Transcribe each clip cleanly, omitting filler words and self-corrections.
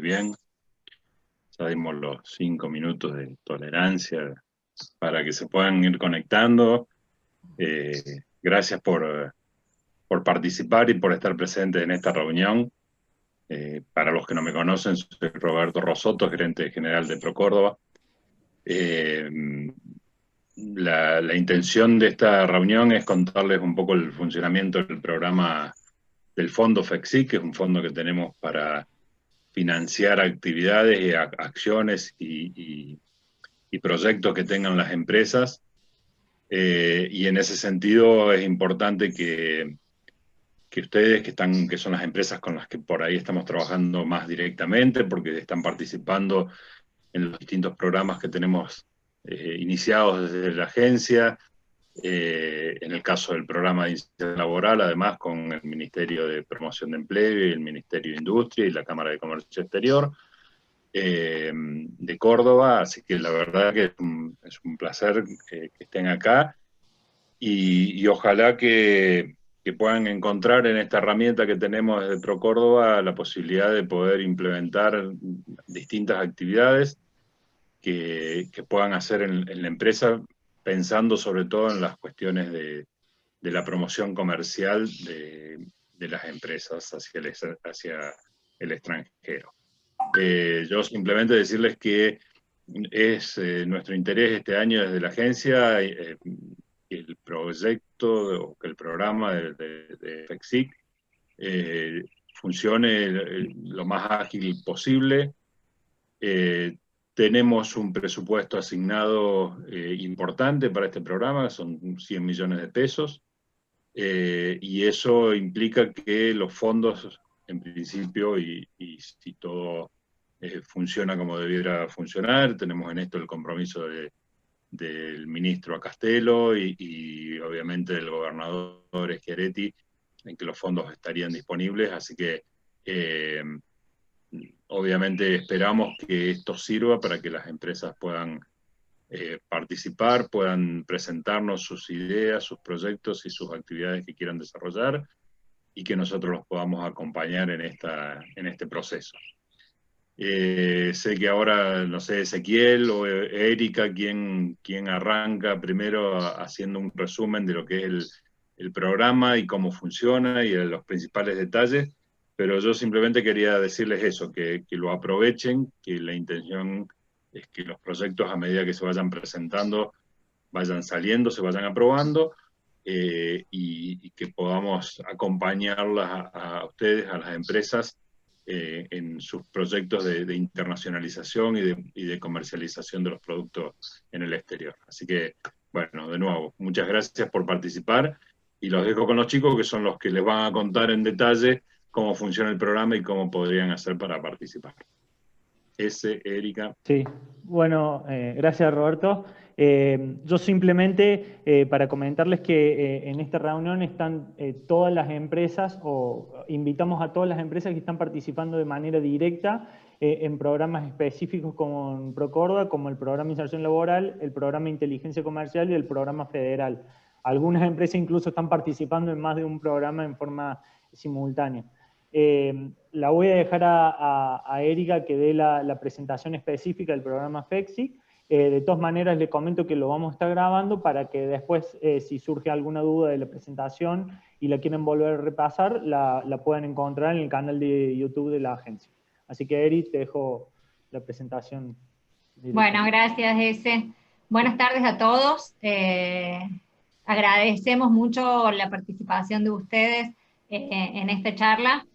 bien. Ya dimos los 5 minutos de tolerancia para que se puedan ir conectando. Gracias por participar y por estar presentes en esta reunión. Para los que no me conocen, soy Roberto Rosotto, gerente general de ProCórdoba. La intención de esta reunión es contarles un poco el funcionamiento del programa del fondo FECSIC, que es un fondo que tenemos para financiar actividades y acciones y proyectos que tengan las empresas. Y en ese sentido es importante que ustedes, que son las empresas con las que por ahí estamos trabajando más directamente, porque están participando en los distintos programas que tenemos iniciados desde la agencia, en el caso del programa de inserción laboral, además con el Ministerio de Promoción de Empleo y el Ministerio de Industria y la Cámara de Comercio Exterior de Córdoba, así que la verdad que es un placer que estén acá y ojalá que puedan encontrar en esta herramienta que tenemos desde ProCórdoba la posibilidad de poder implementar distintas actividades que puedan hacer en la empresa, pensando sobre todo en las cuestiones de la promoción comercial de las empresas hacia el extranjero. Yo simplemente decirles que es nuestro interés este año desde la agencia el proyecto o que el programa de FECSIC funcione lo más ágil posible. Tenemos un presupuesto asignado importante para este programa, son 100 millones de pesos, y eso implica que los fondos, en principio, y si todo funciona como debiera funcionar, tenemos en esto el compromiso del ministro Acastelo y obviamente del gobernador Schiaretti, en que los fondos estarían disponibles, así que obviamente esperamos que esto sirva para que las empresas puedan participar, puedan presentarnos sus ideas, sus proyectos y sus actividades que quieran desarrollar y que nosotros los podamos acompañar en este proceso. Sé que ahora, no sé, Ezequiel o Erika, quien arranca primero haciendo un resumen de lo que es el programa y cómo funciona y los principales detalles, pero yo simplemente quería decirles eso, que lo aprovechen, que la intención es que los proyectos a medida que se vayan presentando, vayan saliendo, se vayan aprobando, y que podamos acompañarlas a ustedes, a las empresas, en sus proyectos de internacionalización y de comercialización de los productos en el exterior. Así que, bueno, de nuevo, muchas gracias por participar y los dejo con los chicos que son los que les van a contar en detalle cómo funciona el programa y cómo podrían hacer para participar. Erika. Sí, bueno, gracias Roberto. Yo simplemente para comentarles que en esta reunión están todas las empresas, o invitamos a todas las empresas que están participando de manera directa en programas específicos con ProCórdoba, como el programa de inserción laboral, el programa de inteligencia comercial y el programa federal. Algunas empresas incluso están participando en más de un programa en forma simultánea. La voy a dejar a Erika que dé la presentación específica del programa FECSIC. De todas maneras, le comento que lo vamos a estar grabando para que después, si surge alguna duda de la presentación y la quieren volver a repasar, la puedan encontrar en el canal de YouTube de la agencia. Así que, Eri, te dejo la presentación. Bueno, gracias, Ese. Buenas tardes a todos. Agradecemos mucho la participación de ustedes en esta charla.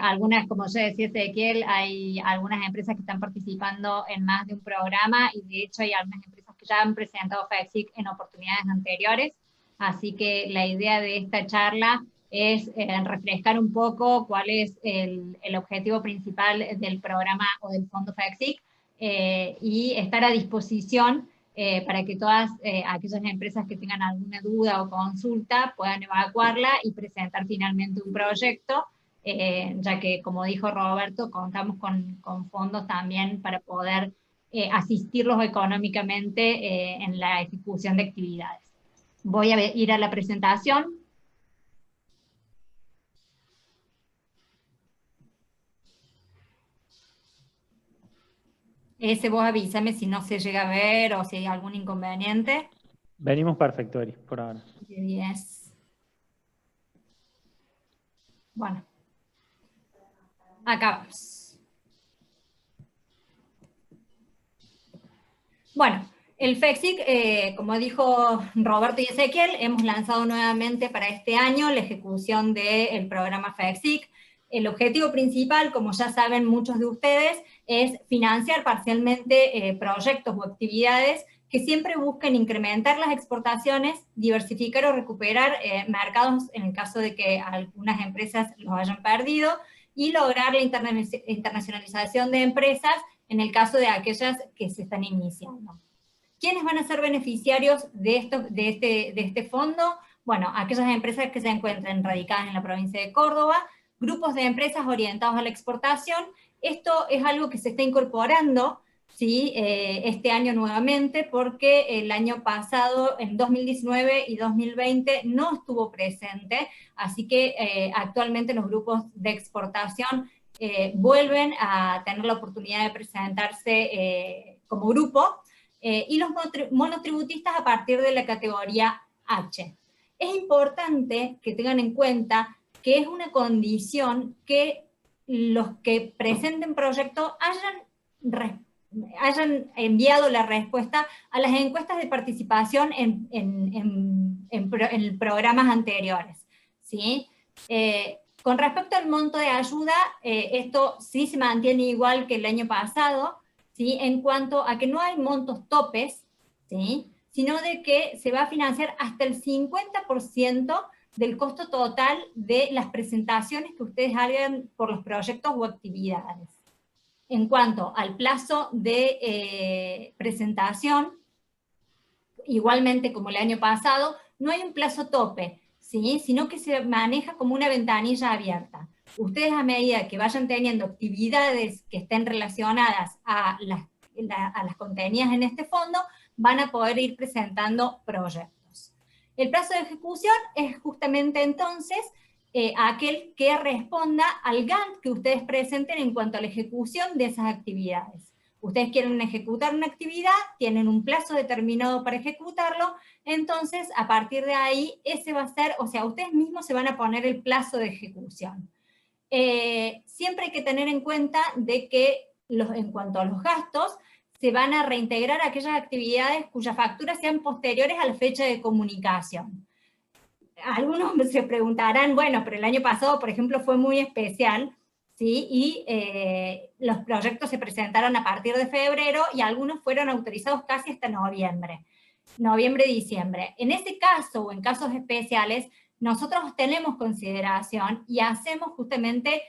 Algunas, como ya decía Ezequiel, hay algunas empresas que están participando en más de un programa y de hecho hay algunas empresas que ya han presentado FECSIC en oportunidades anteriores. Así que la idea de esta charla es refrescar un poco cuál es el objetivo principal del programa o del fondo FECSIC y estar a disposición para que todas aquellas empresas que tengan alguna duda o consulta puedan evacuarla y presentar finalmente un proyecto. Ya que, como dijo Roberto, contamos con fondos también para poder asistirlos económicamente en la ejecución de actividades. Voy a ir a la presentación. Ese vos avísame si no se llega a ver o si hay algún inconveniente. Venimos perfecto, Eri, por ahora. 10. Bueno, acabamos. Bueno, el FEXIC, como dijo Roberto y Ezequiel, hemos lanzado nuevamente para este año la ejecución del programa FEXIC. El objetivo principal, como ya saben muchos de ustedes, es financiar parcialmente proyectos o actividades que siempre busquen incrementar las exportaciones, diversificar o recuperar mercados en el caso de que algunas empresas los hayan perdido, y lograr la internacionalización de empresas en el caso de aquellas que se están iniciando. ¿Quiénes van a ser beneficiarios de este fondo? Bueno, aquellas empresas que se encuentren radicadas en la provincia de Córdoba, grupos de empresas orientados a la exportación. Esto es algo que se está incorporando, ¿sí? Este año nuevamente, porque el año pasado, en 2019 y 2020, no estuvo presente, así que actualmente los grupos de exportación vuelven a tener la oportunidad de presentarse como grupo, y los monotributistas a partir de la categoría H. Es importante que tengan en cuenta que es una condición que los que presenten proyecto hayan enviado la respuesta a las encuestas de participación en programas anteriores, ¿sí? Con respecto al monto de ayuda, esto sí se mantiene igual que el año pasado, ¿sí? En cuanto a que no hay montos topes, ¿sí? Sino de que se va a financiar hasta el 50% del costo total de las presentaciones que ustedes hagan por los proyectos o actividades. En cuanto al plazo de presentación, igualmente como el año pasado, no hay un plazo tope, ¿sí? Sino que se maneja como una ventanilla abierta. Ustedes, a medida que vayan teniendo actividades que estén relacionadas a las contenidas en este fondo, van a poder ir presentando proyectos. El plazo de ejecución es justamente entonces aquel que responda al Gantt que ustedes presenten en cuanto a la ejecución de esas actividades. Ustedes quieren ejecutar una actividad, tienen un plazo determinado para ejecutarlo, entonces a partir de ahí ese va a ser, o sea, ustedes mismos se van a poner el plazo de ejecución. Siempre hay que tener en cuenta de que en cuanto a los gastos, se van a reintegrar aquellas actividades cuyas facturas sean posteriores a la fecha de comunicación. Algunos se preguntarán, bueno, pero el año pasado, por ejemplo, fue muy especial, ¿sí? Y los proyectos se presentaron a partir de febrero y algunos fueron autorizados casi hasta noviembre, diciembre. En ese caso, o en casos especiales, nosotros tenemos consideración y hacemos justamente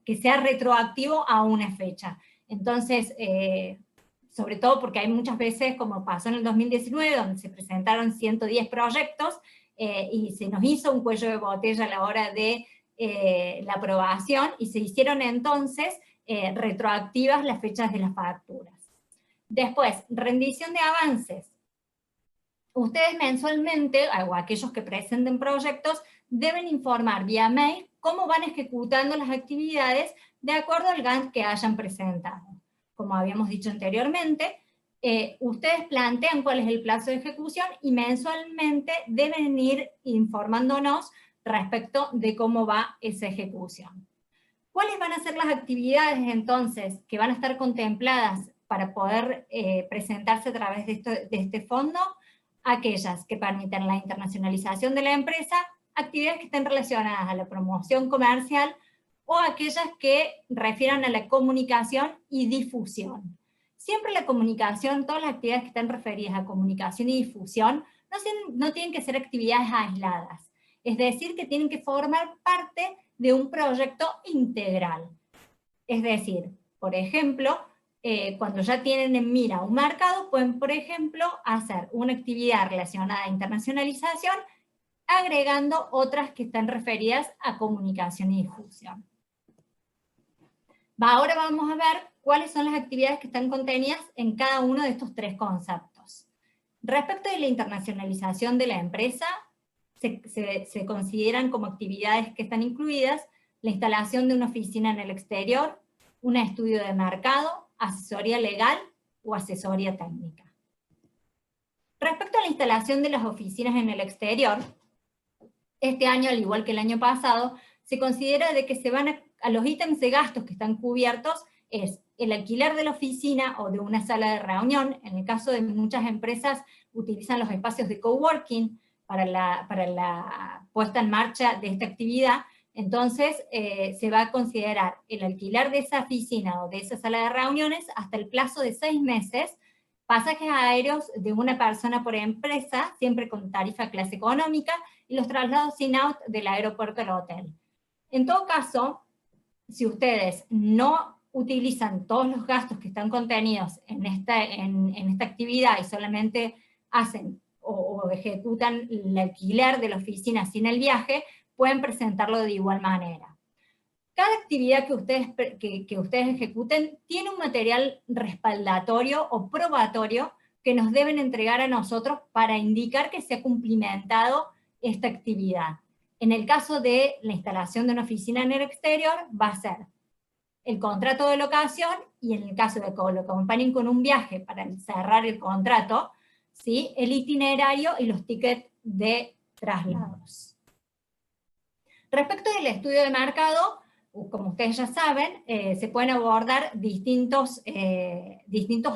que sea retroactivo a una fecha. Entonces, sobre todo porque hay muchas veces, como pasó en el 2019, donde se presentaron 110 proyectos y se nos hizo un cuello de botella a la hora de la aprobación, y se hicieron entonces retroactivas las fechas de las facturas. Después, rendición de avances. Ustedes mensualmente, o aquellos que presenten proyectos, deben informar vía mail cómo van ejecutando las actividades de acuerdo al Gantt que hayan presentado. Como habíamos dicho anteriormente, ustedes plantean cuál es el plazo de ejecución y mensualmente deben ir informándonos respecto de cómo va esa ejecución. ¿Cuáles van a ser las actividades entonces que van a estar contempladas para poder presentarse a través de este fondo? Aquellas que permitan la internacionalización de la empresa, actividades que estén relacionadas a la promoción comercial, o aquellas que refieran a la comunicación y difusión. Siempre la comunicación, todas las actividades que están referidas a comunicación y difusión, no tienen que ser actividades aisladas. Es decir, que tienen que formar parte de un proyecto integral. Es decir, por ejemplo, cuando ya tienen en mira un mercado, pueden, por ejemplo, hacer una actividad relacionada a internacionalización, agregando otras que están referidas a comunicación y difusión. Ahora vamos a ver cuáles son las actividades que están contenidas en cada uno de estos tres conceptos. Respecto de la internacionalización de la empresa, se consideran como actividades que están incluidas la instalación de una oficina en el exterior, un estudio de mercado, asesoría legal o asesoría técnica. Respecto a la instalación de las oficinas en el exterior, este año, al igual que el año pasado, se considera de que se van a los ítems de gastos que están cubiertos es el alquiler de la oficina o de una sala de reunión. En el caso de muchas empresas utilizan los espacios de coworking para la puesta en marcha de esta actividad. Entonces se va a considerar el alquiler de esa oficina o de esa sala de reuniones hasta el plazo de 6 meses, pasajes aéreos de una persona por empresa, siempre con tarifa clase económica, y los traslados in-out del aeropuerto al hotel. En todo caso, si ustedes no utilizan todos los gastos que están contenidos en esta actividad y solamente hacen o ejecutan el alquiler de la oficina sin el viaje, pueden presentarlo de igual manera. Cada actividad que ustedes ejecuten tiene un material respaldatorio o probatorio que nos deben entregar a nosotros para indicar que se ha cumplimentado esta actividad. En el caso de la instalación de una oficina en el exterior, va a ser el contrato de locación, y en el caso de que lo acompañen con un viaje para cerrar el contrato, ¿sí?, el itinerario y los tickets de traslados. Respecto del estudio de mercado, como ustedes ya saben, se pueden abordar distintos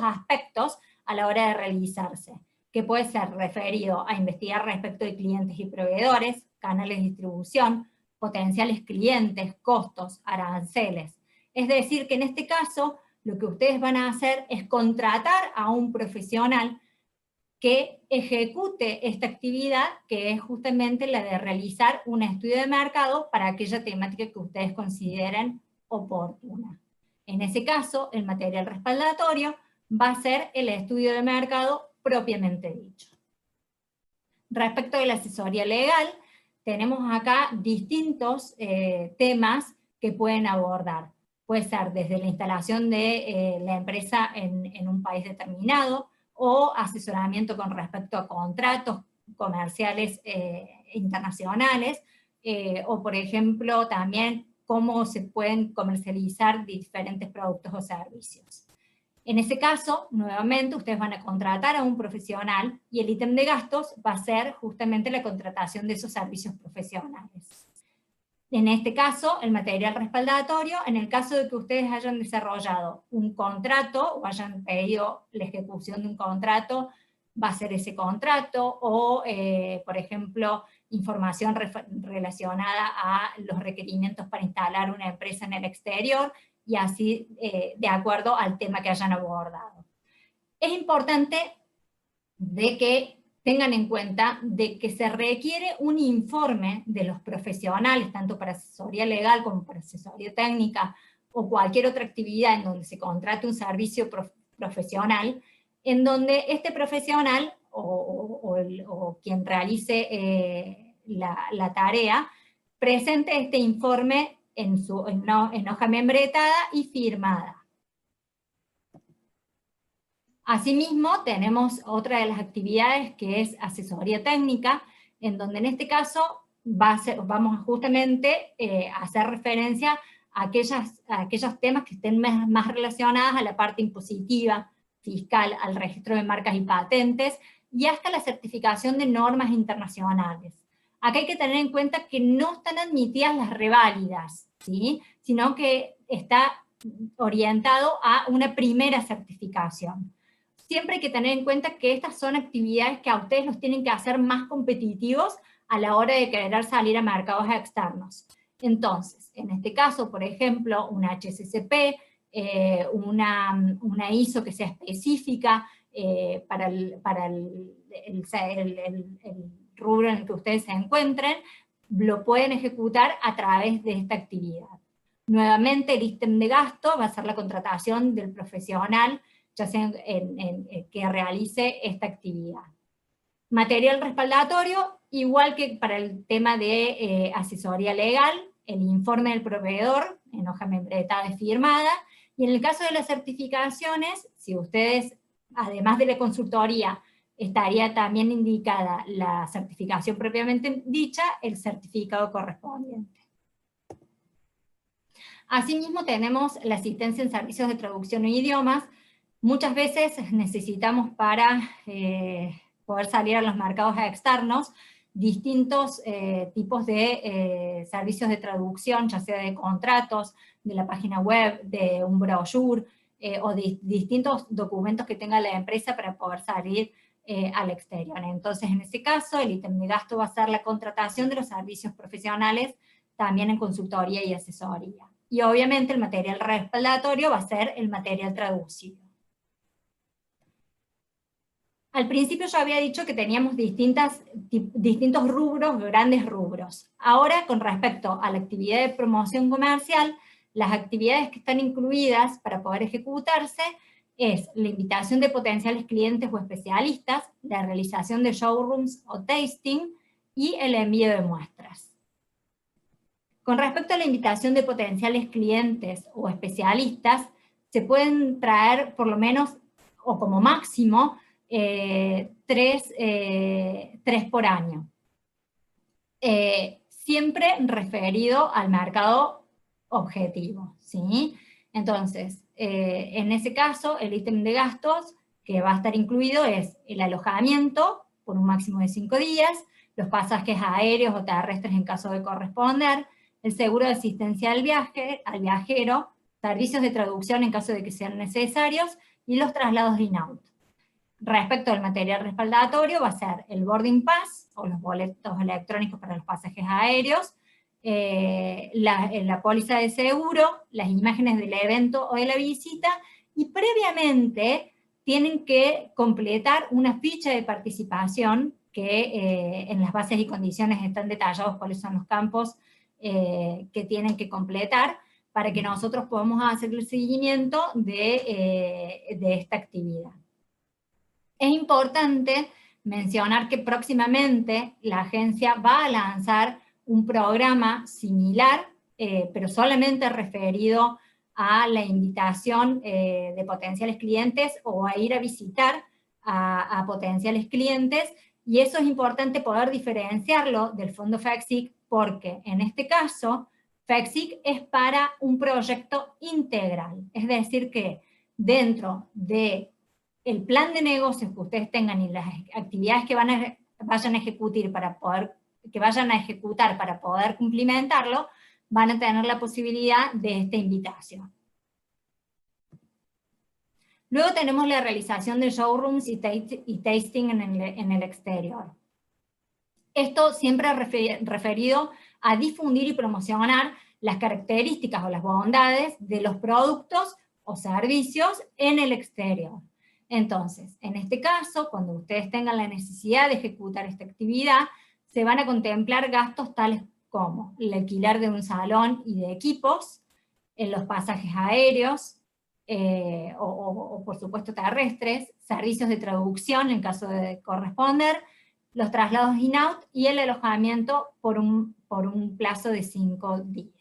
aspectos a la hora de realizarse, que puede ser referido a investigar respecto de clientes y proveedores, canales de distribución, potenciales clientes, costos, aranceles. Es decir, que en este caso, lo que ustedes van a hacer es contratar a un profesional que ejecute esta actividad, que es justamente la de realizar un estudio de mercado para aquella temática que ustedes consideren oportuna. En ese caso, el material respaldatorio va a ser el estudio de mercado propiamente dicho. Respecto de la asesoría legal, tenemos acá distintos temas que pueden abordar. Puede ser desde la instalación de la empresa en un país determinado, o asesoramiento con respecto a contratos comerciales internacionales, o por ejemplo también cómo se pueden comercializar diferentes productos o servicios. En ese caso, nuevamente, ustedes van a contratar a un profesional y el ítem de gastos va a ser justamente la contratación de esos servicios profesionales. En este caso, el material respaldatorio, en el caso de que ustedes hayan desarrollado un contrato o hayan pedido la ejecución de un contrato, va a ser ese contrato, o, por ejemplo, información relacionada a los requerimientos para instalar una empresa en el exterior, y así de acuerdo al tema que hayan abordado. Es importante de que tengan en cuenta de que se requiere un informe de los profesionales, tanto para asesoría legal como para asesoría técnica, o cualquier otra actividad en donde se contrate un servicio profesional, en donde este profesional o quien realice la tarea presente este informe en hoja membretada y firmada. Asimismo, tenemos otra de las actividades que es asesoría técnica, en donde en este caso vamos justamente a hacer referencia a aquellos temas que estén más relacionados a la parte impositiva, fiscal, al registro de marcas y patentes, y hasta la certificación de normas internacionales. Acá hay que tener en cuenta que no están admitidas las reválidas, ¿sí?, sino que está orientado a una primera certificación. Siempre hay que tener en cuenta que estas son actividades que a ustedes los tienen que hacer más competitivos a la hora de querer salir a mercados externos. Entonces, en este caso, por ejemplo, una HACCP, una ISO que sea específica para el rubro en el que ustedes se encuentren, lo pueden ejecutar a través de esta actividad. Nuevamente, el ítem de gasto va a ser la contratación del profesional, ya sea que realice esta actividad. Material respaldatorio, igual que para el tema de asesoría legal, el informe del proveedor en hoja membretada y firmada, y en el caso de las certificaciones, si ustedes, además de la consultoría, estaría también indicada la certificación propiamente dicha, el certificado correspondiente. Asimismo tenemos la asistencia en servicios de traducción e idiomas. Muchas veces necesitamos para poder salir a los mercados externos distintos tipos de servicios de traducción, ya sea de contratos, de la página web, de un brochure, o de distintos documentos que tenga la empresa para poder salir al exterior. Entonces, en ese caso, el ítem de gasto va a ser la contratación de los servicios profesionales, también en consultoría y asesoría. Y obviamente el material respaldatorio va a ser el material traducido. Al principio yo había dicho que teníamos distintos rubros, grandes rubros. Ahora, con respecto a la actividad de promoción comercial, las actividades que están incluidas para poder ejecutarse es la invitación de potenciales clientes o especialistas, la realización de showrooms o tasting y el envío de muestras. Con respecto a la invitación de potenciales clientes o especialistas, se pueden traer por lo menos, o como máximo, tres por año. Siempre referido al mercado objetivo, ¿sí? Entonces, en ese caso, el ítem de gastos que va a estar incluido es el alojamiento, por un máximo de 5 días, los pasajes aéreos o terrestres en caso de corresponder, el seguro de asistencia al viajero, servicios de traducción en caso de que sean necesarios, y los traslados in-out. Respecto al material respaldatorio, va a ser el boarding pass, o los boletos electrónicos para los pasajes aéreos, la póliza de seguro, las imágenes del evento o de la visita, y previamente tienen que completar una ficha de participación, que en las bases y condiciones están detallados cuáles son los campos que tienen que completar, para que nosotros podamos hacer el seguimiento de esta actividad. Es importante mencionar que próximamente la agencia va a lanzar un programa similar, pero solamente referido a la invitación de potenciales clientes o a ir a visitar a potenciales clientes, y eso es importante poder diferenciarlo del fondo FECSIC, porque en este caso FECSIC es para un proyecto integral, es decir que dentro de el plan de negocios que ustedes tengan y las actividades que vayan a ejecutar para poder cumplimentarlo, van a tener la posibilidad de esta invitación. Luego tenemos la realización de showrooms y tasting en el exterior. Esto siempre referido a difundir y promocionar las características o las bondades de los productos o servicios en el exterior. Entonces, en este caso, cuando ustedes tengan la necesidad de ejecutar esta actividad, se van a contemplar gastos tales como el alquiler de un salón y de equipos, en los pasajes aéreos, o por supuesto terrestres, servicios de traducción en caso de corresponder, los traslados in-out y el alojamiento por un plazo de 5 días.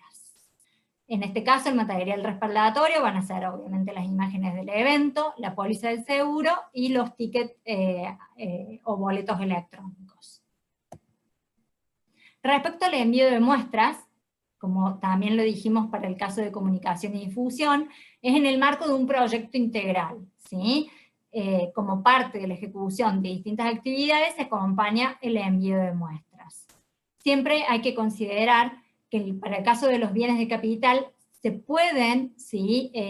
En este caso, el material respaldatorio van a ser obviamente las imágenes del evento, la póliza del seguro y los tickets o boletos electrónicos. Respecto al envío de muestras, como también lo dijimos para el caso de comunicación y difusión, es en el marco de un proyecto integral, ¿sí? Como parte de la ejecución de distintas actividades se acompaña el envío de muestras. Siempre hay que considerar que para el caso de los bienes de capital se pueden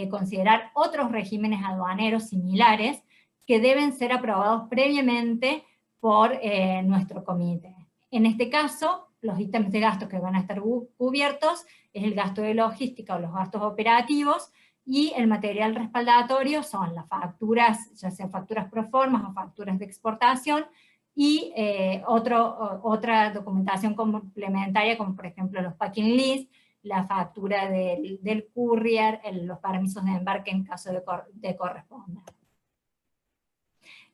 considerar otros regímenes aduaneros similares que deben ser aprobados previamente por nuestro comité. En este caso, los ítems de gastos que van a estar cubiertos es el gasto de logística o los gastos operativos, y el material respaldatorio son las facturas, ya sean facturas pro forma o facturas de exportación, y otra documentación complementaria, como por ejemplo los packing list, la factura del courier, los permisos de embarque en caso de corresponder.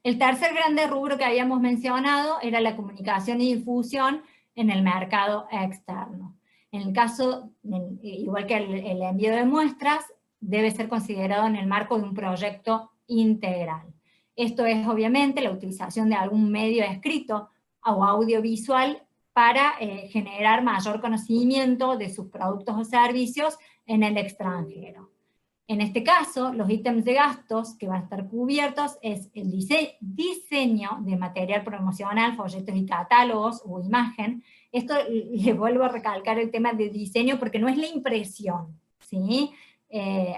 El tercer grande rubro que habíamos mencionado era la comunicación y difusión en el mercado externo. En el caso, igual que el envío de muestras, debe ser considerado en el marco de un proyecto integral. Esto es obviamente la utilización de algún medio escrito o audiovisual para generar mayor conocimiento de sus productos o servicios en el extranjero. En este caso, los ítems de gastos que van a estar cubiertos es el diseño de material promocional, folletos y catálogos o imagen. Esto les vuelvo a recalcar el tema de diseño porque no es la impresión, ¿sí?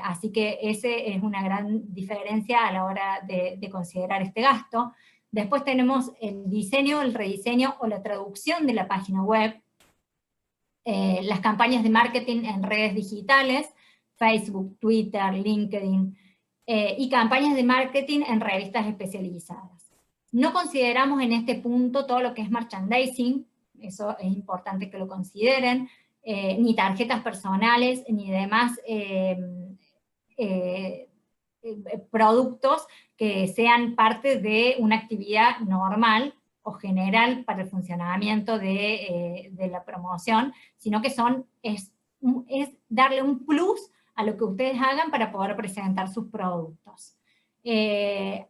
Así que ese es una gran diferencia a la hora de considerar este gasto. Después tenemos el diseño, el rediseño o la traducción de la página web, las campañas de marketing en redes digitales, Facebook, Twitter, LinkedIn, y campañas de marketing en revistas especializadas. No consideramos en este punto todo lo que es merchandising, eso es importante que lo consideren, ni tarjetas personales, ni demás productos que sean parte de una actividad normal o general para el funcionamiento de la promoción, sino que es darle un plus a lo que ustedes hagan para poder presentar sus productos.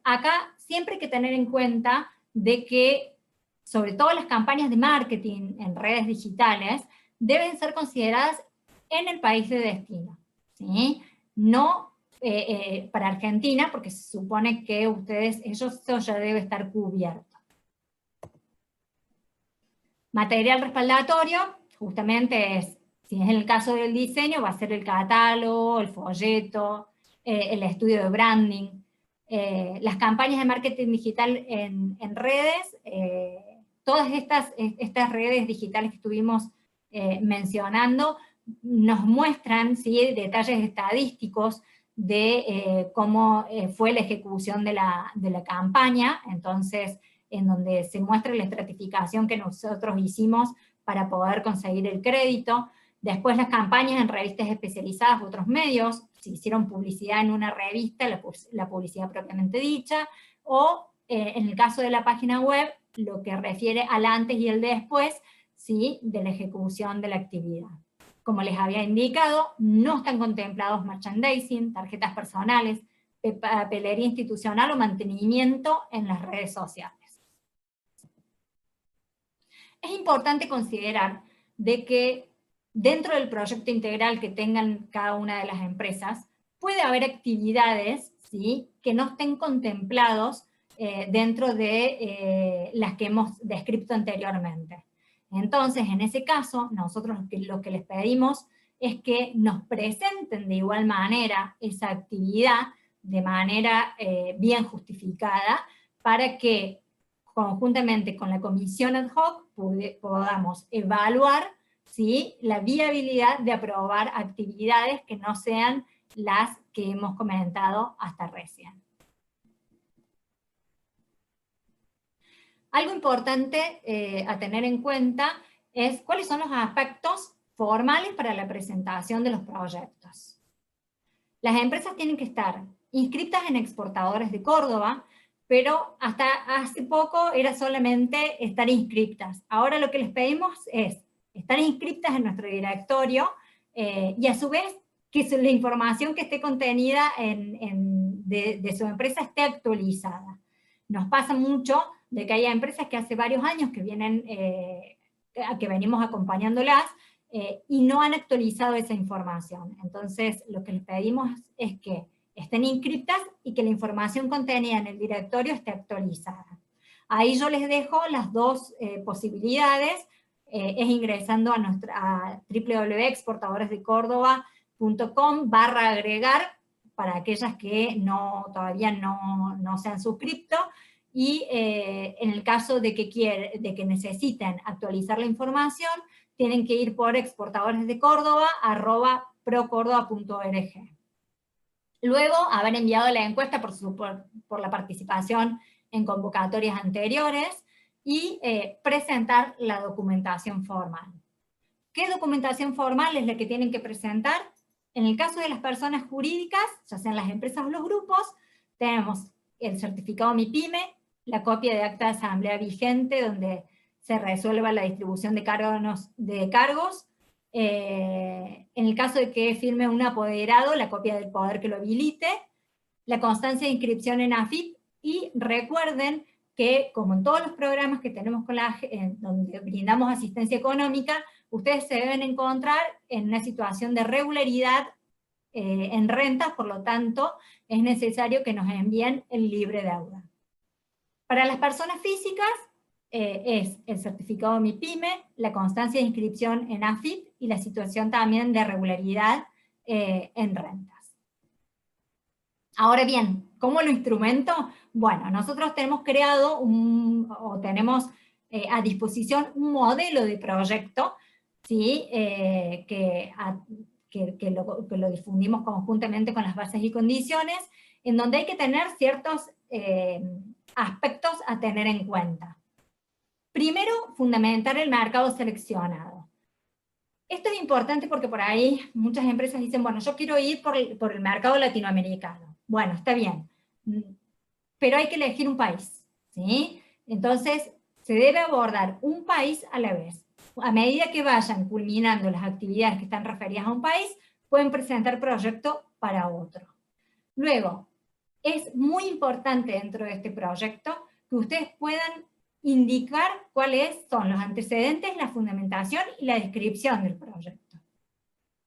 Acá siempre hay que tener en cuenta de que, sobre todo las campañas de marketing en redes digitales, deben ser consideradas en el país de destino, ¿sí? No para Argentina, porque se supone que eso ya debe estar cubierto. Material respaldatorio, justamente si es el caso del diseño, va a ser el catálogo, el folleto, el estudio de branding, las campañas de marketing digital en redes, todas estas redes digitales que estuvimos mencionando, nos muestran, ¿sí?, detalles estadísticos de cómo fue la ejecución de la campaña, entonces en donde se muestra la estratificación que nosotros hicimos para poder conseguir el crédito. Después las campañas en revistas especializadas u otros medios, si hicieron publicidad en una revista, la publicidad propiamente dicha, o en el caso de la página web, lo que refiere al antes y el después, ¿sí?, de la ejecución de la actividad. Como les había indicado, no están contemplados merchandising, tarjetas personales, papelería institucional o mantenimiento en las redes sociales. Es importante considerar de que dentro del proyecto integral que tengan cada una de las empresas, puede haber actividades, ¿sí?, que no estén contemplados dentro de las que hemos descrito anteriormente. Entonces, en ese caso, nosotros lo que les pedimos es que nos presenten de igual manera esa actividad de manera bien justificada, para que conjuntamente con la comisión ad hoc podamos evaluar, ¿sí?, la viabilidad de aprobar actividades que no sean las que hemos comentado hasta recién. Algo importante a tener en cuenta es cuáles son los aspectos formales para la presentación de los proyectos. Las empresas tienen que estar inscritas en Exportadores de Córdoba, pero hasta hace poco era solamente estar inscritas. Ahora lo que les pedimos es estar inscritas en nuestro directorio y a su vez que la información que esté contenida de su empresa esté actualizada. Nos pasa mucho de que haya empresas que hace varios años que venimos acompañándolas y no han actualizado esa información. Entonces, lo que les pedimos es que estén inscritas y que la información contenida en el directorio esté actualizada. Ahí yo les dejo las dos posibilidades, es ingresando a www.exportadoresdecórdoba.com/agregar para aquellas que todavía no se han suscrito, y en el caso de que necesiten actualizar la información, tienen que ir por exportadoresdecórdoba@procórdoba.org. Luego, haber enviado la encuesta por la participación en convocatorias anteriores y presentar la documentación formal. ¿Qué documentación formal es la que tienen que presentar? En el caso de las personas jurídicas, ya sean las empresas o los grupos, tenemos el certificado MIPYME, la copia de acta de asamblea vigente donde se resuelva la distribución de cargos, en el caso de que firme un apoderado, la copia del poder que lo habilite, la constancia de inscripción en AFIP, y recuerden que, como en todos los programas que tenemos donde brindamos asistencia económica, ustedes se deben encontrar en una situación de regularidad en rentas, por lo tanto, es necesario que nos envíen el libre deuda. Para las personas físicas, es el certificado de MIPYME, la constancia de inscripción en AFIP y la situación también de regularidad en rentas. Ahora bien, ¿cómo lo instrumento? Bueno, nosotros tenemos creado tenemos a disposición un modelo de proyecto, ¿sí? que lo difundimos conjuntamente con las bases y condiciones, en donde hay que tener ciertos aspectos a tener en cuenta. Primero, fundamentar el mercado seleccionado. Esto es importante porque por ahí muchas empresas dicen, bueno, yo quiero ir por el mercado latinoamericano. Bueno, está bien, pero hay que elegir un país, ¿sí? Entonces, se debe abordar un país a la vez. A medida que vayan culminando las actividades que están referidas a un país, pueden presentar proyecto para otro. Luego, es muy importante dentro de este proyecto que ustedes puedan indicar cuáles son los antecedentes, la fundamentación y la descripción del proyecto.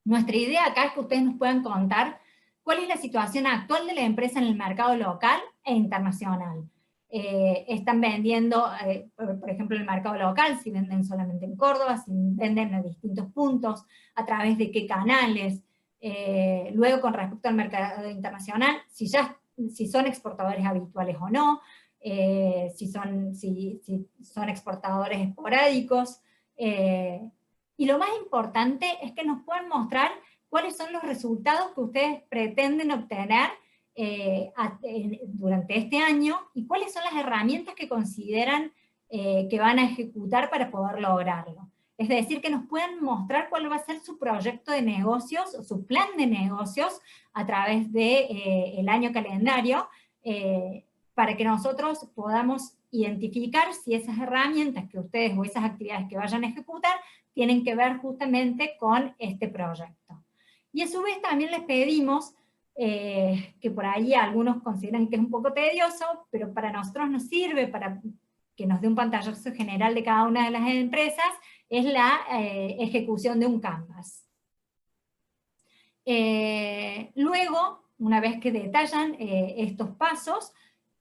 Nuestra idea acá es que ustedes nos puedan contar cuál es la situación actual de la empresa en el mercado local e internacional. Están vendiendo, por ejemplo, en el mercado local, si venden solamente en Córdoba, si venden en distintos puntos, a través de qué canales. Luego, con respecto al mercado internacional, si son exportadores habituales o no, si son exportadores esporádicos. Y lo más importante es que nos puedan mostrar cuáles son los resultados que ustedes pretenden obtener durante este año y cuáles son las herramientas que consideran que van a ejecutar para poder lograrlo. Es decir, que nos puedan mostrar cuál va a ser su proyecto de negocios o su plan de negocios a través del año calendario, para que nosotros podamos identificar si esas herramientas que ustedes o esas actividades que vayan a ejecutar tienen que ver justamente con este proyecto. Y a su vez también les pedimos, que por ahí algunos consideran que es un poco tedioso, pero para nosotros nos sirve para que nos dé un pantallazo general de cada una de las empresas, es la ejecución de un canvas. Luego, una vez que detallan estos pasos,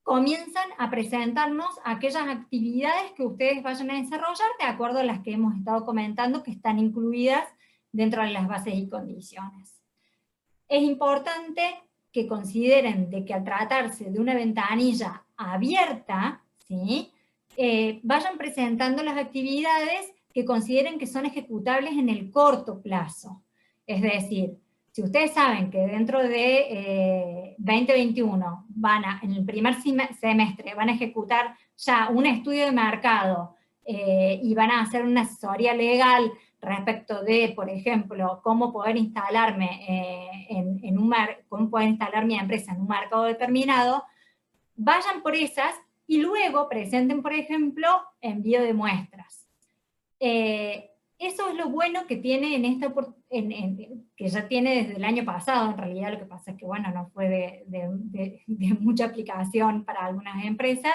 comienzan a presentarnos aquellas actividades que ustedes vayan a desarrollar de acuerdo a las que hemos estado comentando que están incluidas dentro de las bases y condiciones. Es importante que consideren de que al tratarse de una ventanilla abierta, ¿sí? Vayan presentando las actividades que consideren que son ejecutables en el corto plazo. Es decir, si ustedes saben que dentro de 2021 en el primer semestre van a ejecutar ya un estudio de mercado y van a hacer una asesoría legal respecto de, por ejemplo, cómo poder instalarme cómo poder instalar mi empresa en un mercado determinado, vayan por esas y luego presenten, por ejemplo, envío de muestras. Eso es lo bueno que tiene que ya tiene desde el año pasado, en realidad lo que pasa es que, bueno, no fue de mucha aplicación para algunas empresas,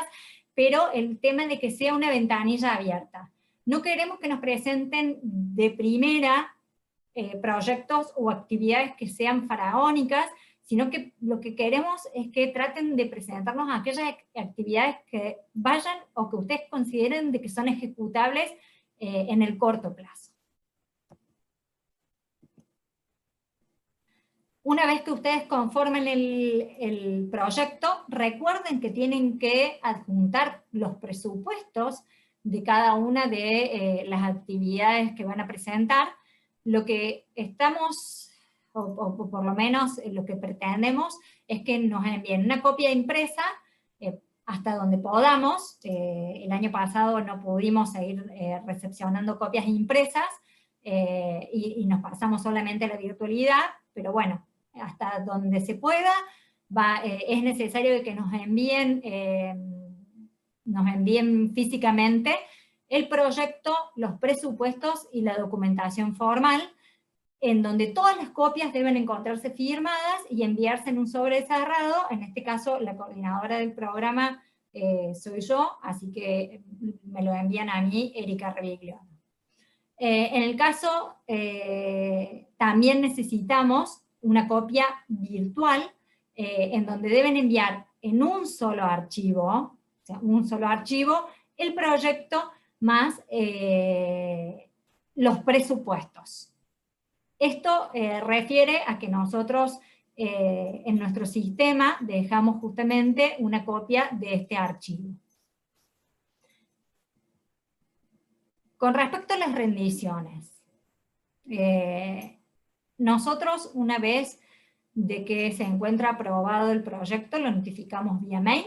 pero el tema de que sea una ventanilla abierta. No queremos que nos presenten de primera proyectos o actividades que sean faraónicas, sino que lo que queremos es que traten de presentarnos aquellas actividades que vayan o que ustedes consideren de que son ejecutables en el corto plazo. Una vez que ustedes conformen el proyecto, recuerden que tienen que adjuntar los presupuestos de cada una de las actividades que van a presentar. Lo que estamos, o por lo menos lo que pretendemos, es que nos envíen una copia impresa hasta donde podamos. El año pasado no pudimos seguir recepcionando copias impresas y nos pasamos solamente a la virtualidad, pero bueno, hasta donde se pueda, es necesario que nos envíen físicamente el proyecto, los presupuestos y la documentación formal, en donde todas las copias deben encontrarse firmadas y enviarse en un sobre cerrado. En este caso, la coordinadora del programa soy yo, así que me lo envían a mí, Erika Reviglio. En el caso, también necesitamos una copia virtual en donde deben enviar en un solo archivo, o sea, un solo archivo, el proyecto más los presupuestos. Esto refiere a que nosotros en nuestro sistema dejamos justamente una copia de este archivo. Con respecto a las rendiciones, nosotros una vez de que se encuentra aprobado el proyecto, lo notificamos vía mail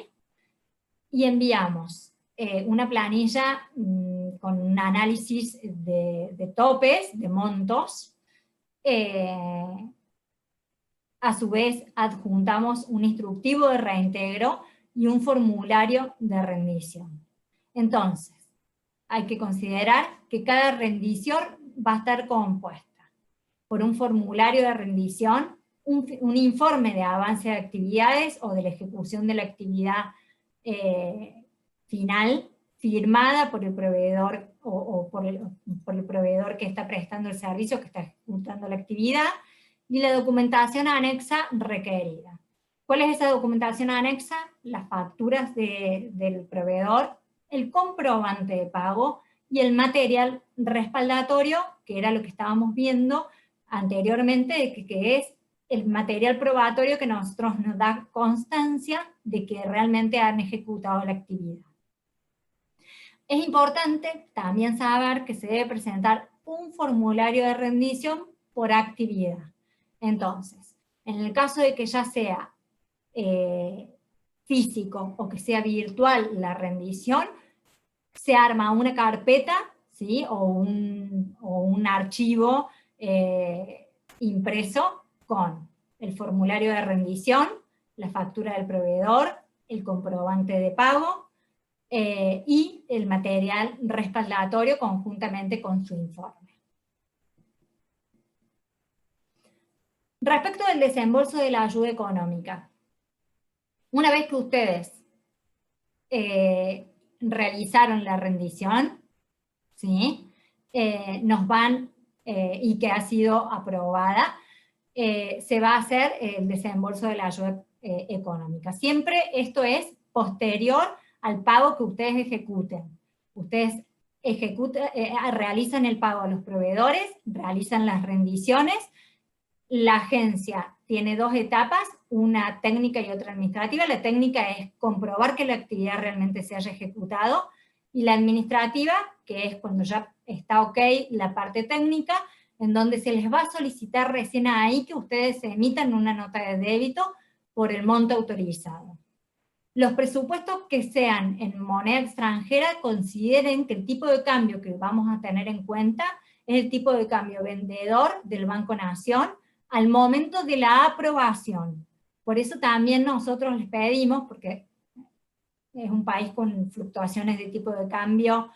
y enviamos una planilla con un análisis de topes, de montos. A su vez adjuntamos un instructivo de reintegro y un formulario de rendición. Entonces, hay que considerar que cada rendición va a estar compuesta por un formulario de rendición, un informe de avance de actividades o de la ejecución de la actividad final, firmada por el proveedor o por el proveedor que está prestando el servicio, que está ejecutando la actividad, y la documentación anexa requerida. ¿Cuál es esa documentación anexa? Las facturas del proveedor, el comprobante de pago y el material respaldatorio, que era lo que estábamos viendo anteriormente, que es el material probatorio que nosotros nos da constancia de que realmente han ejecutado la actividad. Es importante también saber que se debe presentar un formulario de rendición por actividad. Entonces, en el caso de que ya sea físico o que sea virtual la rendición, se arma una carpeta, ¿sí? o un archivo impreso con el formulario de rendición, la factura del proveedor, el comprobante de pago y el material respaldatorio conjuntamente con su informe. Respecto del desembolso de la ayuda económica, una vez que ustedes realizaron la rendición, ¿sí? Nos van, y que ha sido aprobada, se va a hacer el desembolso de la ayuda económica. Siempre esto es posterior al pago que ustedes ejecuten. Ustedes realizan el pago a los proveedores, realizan las rendiciones. La agencia tiene dos etapas, una técnica y otra administrativa. La técnica es comprobar que la actividad realmente se haya ejecutado, y la administrativa, que es cuando ya está ok la parte técnica, en donde se les va a solicitar recién ahí que ustedes emitan una nota de débito por el monto autorizado. Los presupuestos que sean en moneda extranjera, consideren que el tipo de cambio que vamos a tener en cuenta es el tipo de cambio vendedor del Banco Nación al momento de la aprobación. Por eso también nosotros les pedimos, porque es un país con fluctuaciones de tipo de cambio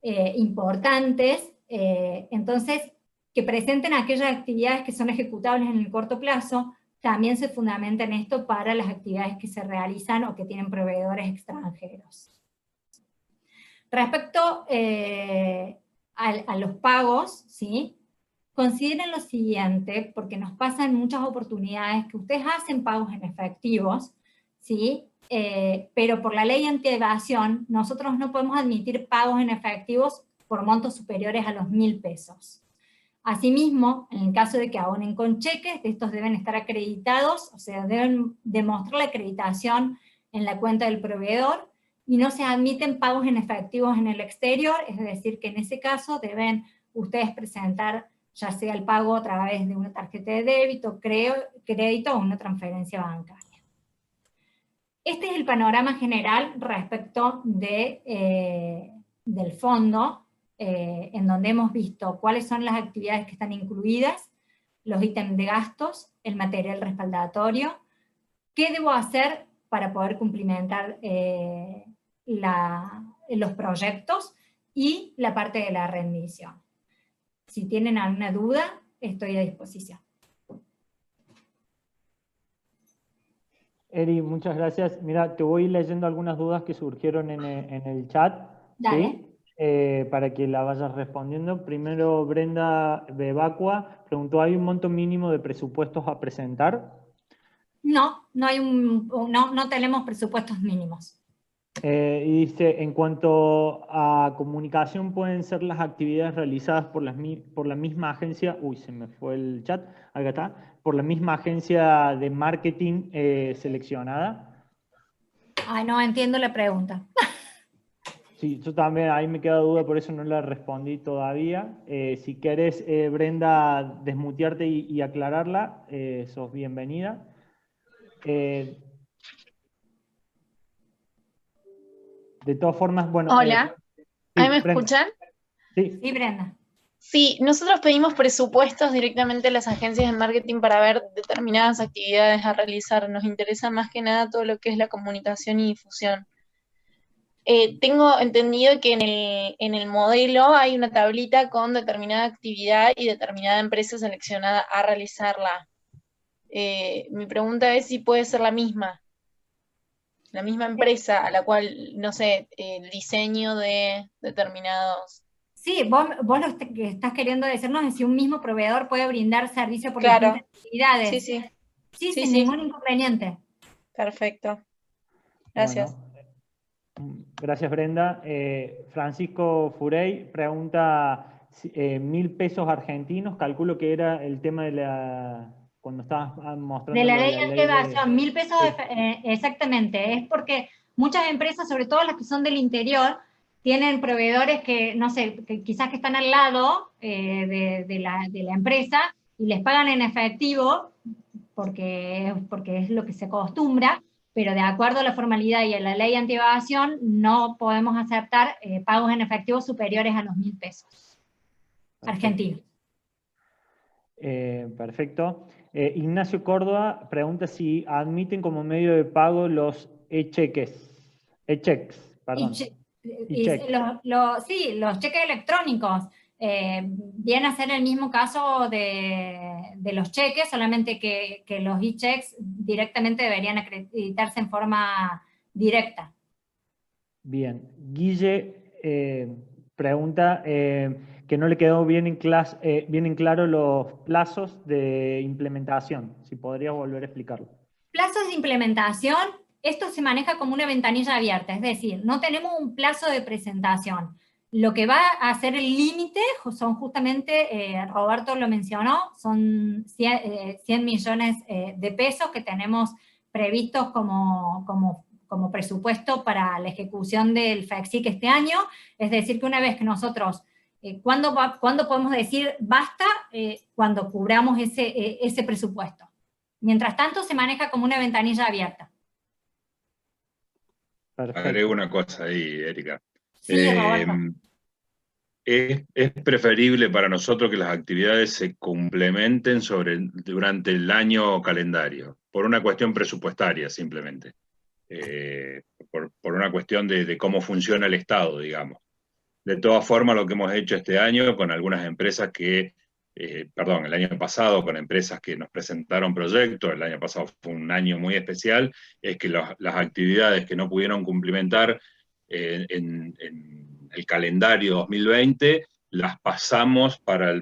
importantes, entonces que presenten aquellas actividades que son ejecutables en el corto plazo. También se fundamenta en esto para las actividades que se realizan o que tienen proveedores extranjeros. Respecto a los pagos, ¿sí? Consideren lo siguiente, porque nos pasan muchas oportunidades que ustedes hacen pagos en efectivos, ¿sí? Pero por la ley anti-evasión, nosotros no podemos admitir pagos en efectivos por montos superiores a los 1.000 pesos. Asimismo, en el caso de que abonen con cheques, estos deben estar acreditados, o sea, deben demostrar la acreditación en la cuenta del proveedor, y no se admiten pagos en efectivos en el exterior, es decir, que en ese caso deben ustedes presentar ya sea el pago a través de una tarjeta de débito, crédito o una transferencia bancaria. Este es el panorama general respecto del fondo, en donde hemos visto cuáles son las actividades que están incluidas, los ítems de gastos, el material respaldatorio, qué debo hacer para poder cumplimentar los proyectos y la parte de la rendición. Si tienen alguna duda, estoy a disposición. Eri, muchas gracias. Mira, te voy leyendo algunas dudas que surgieron en el chat. Dale. para que la vayas respondiendo. Primero, Brenda Bebacua preguntó, ¿hay un monto mínimo de presupuestos a presentar? No, no tenemos presupuestos mínimos. Y dice, en cuanto a comunicación, pueden ser las actividades realizadas por la misma agencia, uy, se me fue el chat, acá está, por la misma agencia de marketing seleccionada. Ay, no entiendo la pregunta. Sí, yo también, ahí me queda duda, por eso no la respondí todavía. Si querés, Brenda, desmutearte y aclararla, sos bienvenida. De todas formas, bueno... Hola, ¿ahí me escuchan? Sí. Sí, Brenda. Sí, nosotros pedimos presupuestos directamente a las agencias de marketing para ver determinadas actividades a realizar. Nos interesa más que nada todo lo que es la comunicación y difusión. Tengo entendido que en el modelo hay una tablita con determinada actividad y determinada empresa seleccionada a realizarla. Mi pregunta es si puede ser la misma empresa a la cual, no sé, el diseño de determinados... Sí, vos lo que estás queriendo decirnos es si un mismo proveedor puede brindar servicio por Claro. distintas actividades. Sí, sí. Sí, sin ningún inconveniente. Perfecto. Gracias. Bueno, gracias, Brenda. Francisco Furey pregunta, 1.000 pesos argentinos, calculo que era el tema de la... Cuando estabas mostrando De la ley de anti-evasión, 1.000 pesos, sí. exactamente. Es porque muchas empresas, sobre todo las que son del interior, tienen proveedores que, no sé, que quizás que están al lado de la empresa y les pagan en efectivo porque es lo que se acostumbra, pero de acuerdo a la formalidad y a la ley anti-evasión no podemos aceptar pagos en efectivo superiores a los 1.000 pesos argentinos. Perfecto. Ignacio Córdoba pregunta si admiten como medio de pago los e-cheques. E-checks, perdón. Sí, los cheques electrónicos vienen a ser el mismo caso de los cheques, solamente que los e-checks directamente deberían acreditarse en forma directa. Bien. Guille pregunta que no le quedó bien en claro los plazos de implementación. Si podría volver a explicarlo. Plazos de implementación, esto se maneja como una ventanilla abierta, es decir, no tenemos un plazo de presentación. Lo que va a ser el límite son justamente, Roberto lo mencionó, son 100 millones de pesos que tenemos previstos como presupuesto para la ejecución del FECSIC este año. Es decir, que una vez que nosotros, ¿cuándo podemos decir basta? Cuando cubramos ese presupuesto. Mientras tanto, se maneja como una ventanilla abierta. Perfecto. Agrego una cosa ahí, Erika. Sí, Roberto. Es preferible para nosotros que las actividades se complementen durante el año calendario, por una cuestión presupuestaria simplemente, por una cuestión de cómo funciona el Estado, digamos. De todas formas, lo que hemos hecho este año con algunas empresas el año pasado con empresas que nos presentaron proyectos, el año pasado fue un año muy especial, es que las actividades que no pudieron cumplimentar en el calendario 2020, las pasamos para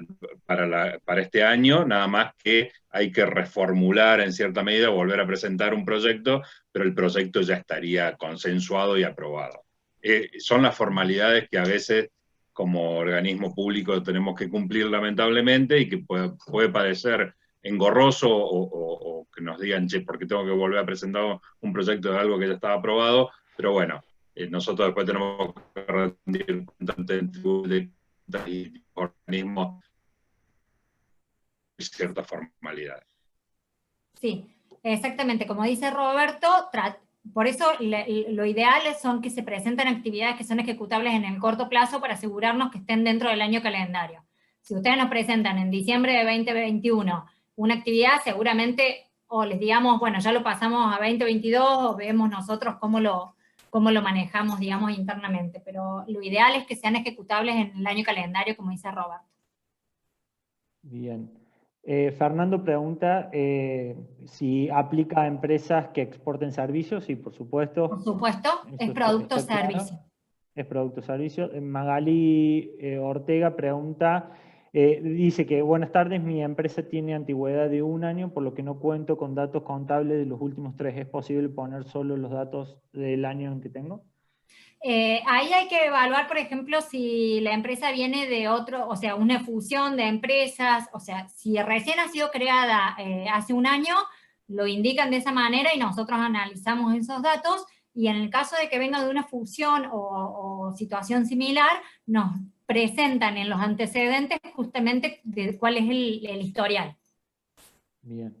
este año, nada más que hay que reformular en cierta medida, volver a presentar un proyecto, pero el proyecto ya estaría consensuado y aprobado. Son las formalidades que a veces como organismo público tenemos que cumplir lamentablemente y que puede parecer engorroso o que nos digan, che, ¿por qué tengo que volver a presentar un proyecto de algo que ya estaba aprobado? Pero bueno, nosotros después tenemos que rendir cuentas y organismos ciertas formalidades. Sí, exactamente. Como dice Roberto, por eso lo ideal son que se presenten actividades que son ejecutables en el corto plazo para asegurarnos que estén dentro del año calendario. Si ustedes nos presentan en diciembre de 2021 una actividad, seguramente, o les digamos, bueno, ya lo pasamos a 2022, o vemos nosotros cómo lo manejamos, digamos, internamente. Pero lo ideal es que sean ejecutables en el año calendario, como dice Roberto. Bien. Fernando pregunta si aplica a empresas que exporten servicios. Sí, por supuesto. Por supuesto, es producto o servicio. Es producto servicio. Magali Ortega pregunta, dice que buenas tardes, mi empresa tiene antigüedad de 1 año, por lo que no cuento con datos contables de los últimos 3. ¿Es posible poner solo los datos del año en que tengo? Ahí hay que evaluar, por ejemplo, si la empresa viene de otro, o sea, una fusión de empresas, o sea, si recién ha sido creada hace 1 año, lo indican de esa manera y nosotros analizamos esos datos, y en el caso de que venga de una fusión o situación similar, nos presentan en los antecedentes justamente de cuál es el historial. Bien.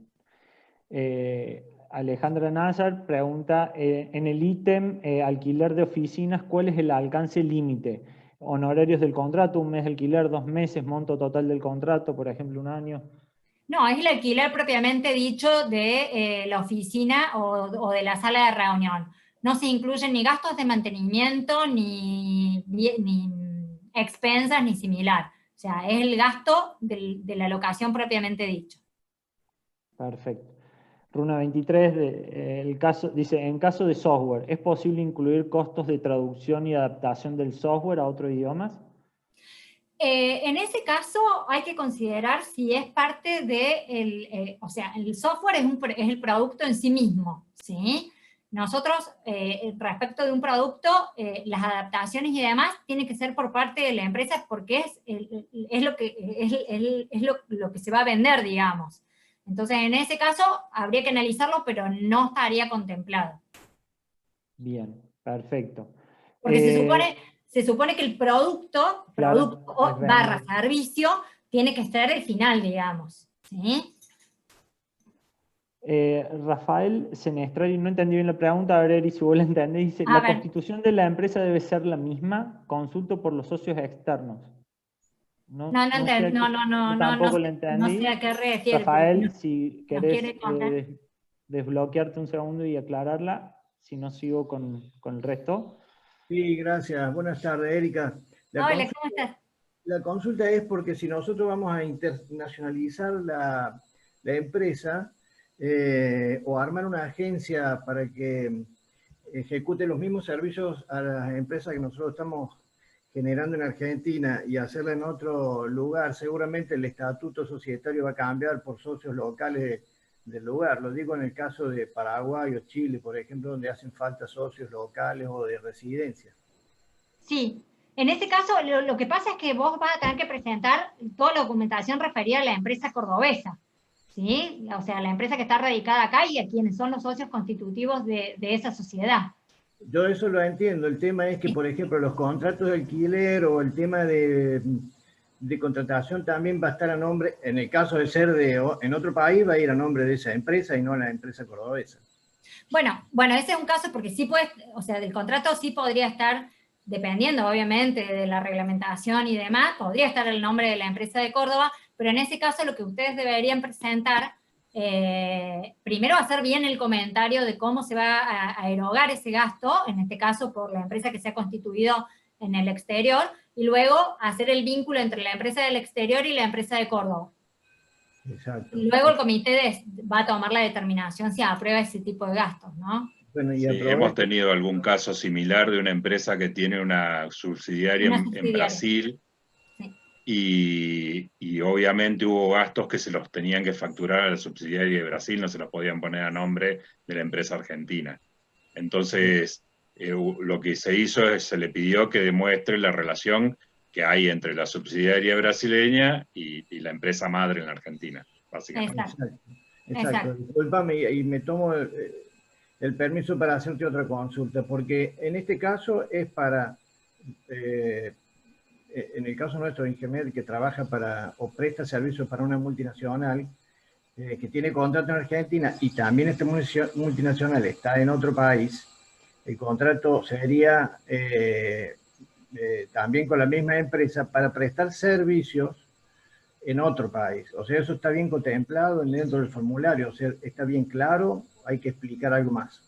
Alejandra Nazar pregunta, en el ítem alquiler de oficinas, ¿cuál es el alcance límite? Honorarios del contrato, 1 mes de alquiler, 2 meses, monto total del contrato, por ejemplo, 1 año. No, es el alquiler propiamente dicho de la oficina o de la sala de reunión. No se incluyen ni gastos de mantenimiento, ni expensas, ni similar. O sea, es el gasto de la locación propiamente dicho. Perfecto. Runa 23, dice, en caso de software, ¿es posible incluir costos de traducción y adaptación del software a otros idiomas? En ese caso hay que considerar si es parte de, o sea, el software es el producto en sí mismo, ¿sí? Nosotros, respecto de un producto, las adaptaciones y demás tienen que ser por parte de la empresa porque es lo que se va a vender, digamos. Entonces, en ese caso, habría que analizarlo, pero no estaría contemplado. Bien, perfecto. Porque se supone que el producto barra servicio tiene que ser el final, digamos. ¿Sí? Rafael Senestrari, no entendí bien la pregunta, a ver Eri, si vos la entendés, dice, ¿la constitución de la empresa debe ser la misma? Consulto por los socios externos. Tampoco la entendí. No sé a qué refiere. Rafael, si querés desbloquearte un segundo y aclararla, si no sigo con el resto. Sí, gracias. Buenas tardes, Erika. Hola, ¿cómo estás? La consulta es porque si nosotros vamos a internacionalizar la empresa o armar una agencia para que ejecute los mismos servicios a las empresas que nosotros estamos generando en Argentina y hacerla en otro lugar, seguramente el estatuto societario va a cambiar por socios locales del lugar. Lo digo en el caso de Paraguay o Chile, por ejemplo, donde hacen falta socios locales o de residencia. Sí, en este caso lo que pasa es que vos vas a tener que presentar toda la documentación referida a la empresa cordobesa, ¿sí? O sea, la empresa que está radicada acá y a quienes son los socios constitutivos de esa sociedad. Yo eso lo entiendo. El tema es que, por ejemplo, los contratos de alquiler o el tema de contratación también va a estar a nombre, en el caso de ser en otro país, va a ir a nombre de esa empresa y no a la empresa cordobesa. Bueno, ese es un caso porque sí puede, o sea, del contrato sí podría estar, dependiendo obviamente de la reglamentación y demás, podría estar el nombre de la empresa de Córdoba, pero en ese caso lo que ustedes deberían presentar, primero hacer bien el comentario de cómo se va a erogar ese gasto, en este caso por la empresa que se ha constituido en el exterior, y luego hacer el vínculo entre la empresa del exterior y la empresa de Córdoba. Exacto. Y luego el comité va a tomar la determinación si aprueba ese tipo de gastos, ¿no? Bueno, sí, hemos tenido algún caso similar de una empresa que tiene una subsidiaria en Brasil, sí. y obviamente hubo gastos que se los tenían que facturar a la subsidiaria de Brasil, no se los podían poner a nombre de la empresa argentina. Entonces, lo que se hizo es, se le pidió que demuestre la relación que hay entre la subsidiaria brasileña y la empresa madre en la Argentina, básicamente. Exacto. Discúlpame, y me tomo el permiso para hacerte otra consulta, porque en este caso es para, en el caso nuestro, Ingemed, que trabaja para o presta servicios para una multinacional que tiene contrato en Argentina y también esta multinacional está en otro país, el contrato sería también con la misma empresa para prestar servicios en otro país. O sea, eso está bien contemplado dentro del formulario, o sea, está bien claro, hay que explicar algo más.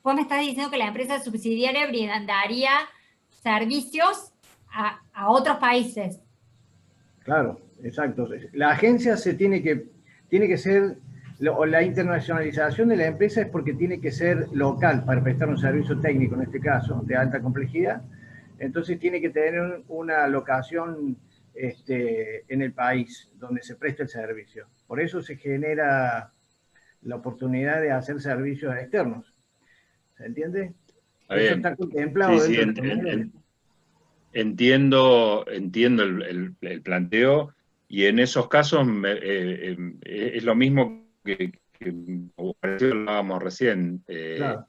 Vos me estás diciendo que la empresa subsidiaria brindaría servicios a otros países. Claro, exacto. La agencia tiene que ser, o la internacionalización de la empresa es porque tiene que ser local para prestar un servicio técnico, en este caso, de alta complejidad. entonces tiene que tener una locación en el país donde se presta el servicio. Por eso se genera la oportunidad de hacer servicios externos. ¿Se entiende? Eso está contemplado sí, dentro de la convención. Entiendo el planteo, y en esos casos es lo mismo que hablábamos recién. Claro.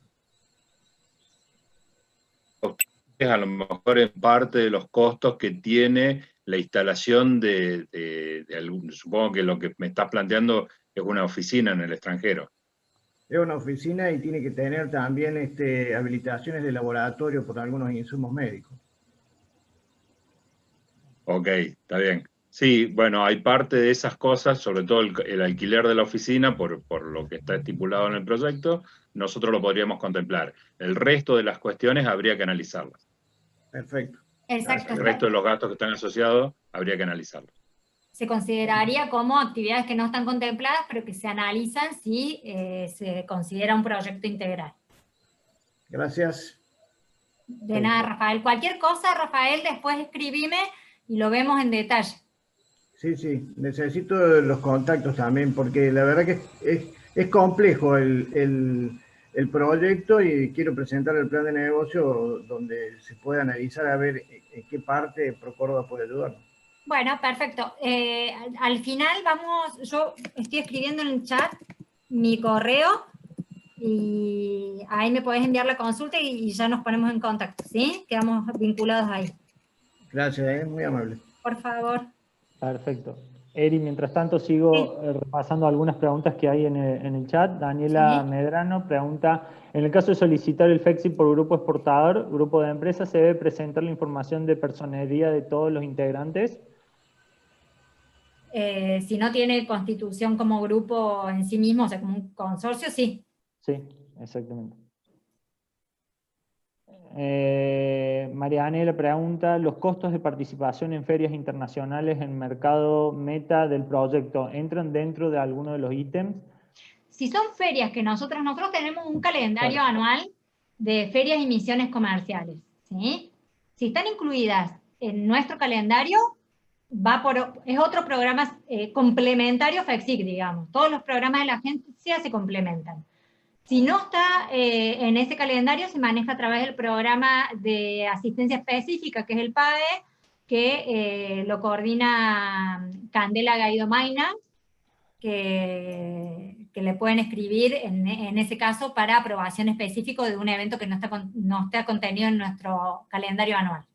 A lo mejor en parte de los costos que tiene la instalación de algún, supongo que lo que me estás planteando es una oficina en el extranjero. Es una oficina y tiene que tener también habilitaciones de laboratorio por algunos insumos médicos. Ok, está bien. Sí, bueno, hay parte de esas cosas, sobre todo el alquiler de la oficina, por lo que está estipulado en el proyecto, nosotros lo podríamos contemplar. El resto de las cuestiones habría que analizarlas. Perfecto. Exacto. El resto de los gastos que están asociados habría que analizarlos. Se consideraría como actividades que no están contempladas, pero que se analizan si se considera un proyecto integral. Gracias. De nada, Rafael. Cualquier cosa, Rafael, después escribime y lo vemos en detalle. Sí, sí, necesito los contactos también, porque la verdad que es complejo el proyecto, y quiero presentar el plan de negocio donde se pueda analizar a ver en qué parte ProCórdoba puede ayudarnos. Bueno, perfecto. Al final yo estoy escribiendo en el chat mi correo y ahí me podés enviar la consulta y ya nos ponemos en contacto, ¿sí? Quedamos vinculados ahí. Gracias, muy amable. Por favor. Perfecto. Eri, mientras tanto sigo repasando algunas preguntas que hay en el chat. Daniela Medrano pregunta, en el caso de solicitar el FEXI por grupo exportador, grupo de empresas, ¿se debe presentar la información de personería de todos los integrantes? Si no tiene constitución como grupo en sí mismo, o sea, como un consorcio, sí. Sí, exactamente. Marianela pregunta, ¿los costos de participación en ferias internacionales en mercado meta del proyecto entran dentro de alguno de los ítems? Si son ferias que nosotros tenemos un calendario anual de ferias y misiones comerciales, ¿sí? Si están incluidas en nuestro calendario, es otro programa complementario FEXIC, digamos. Todos los programas de la agencia se complementan. Si no está en ese calendario, se maneja a través del programa de asistencia específica, que es el PAE, que lo coordina Candela Gaido Maina, que le pueden escribir en ese caso para aprobación específica de un evento que no está contenido en nuestro calendario anual.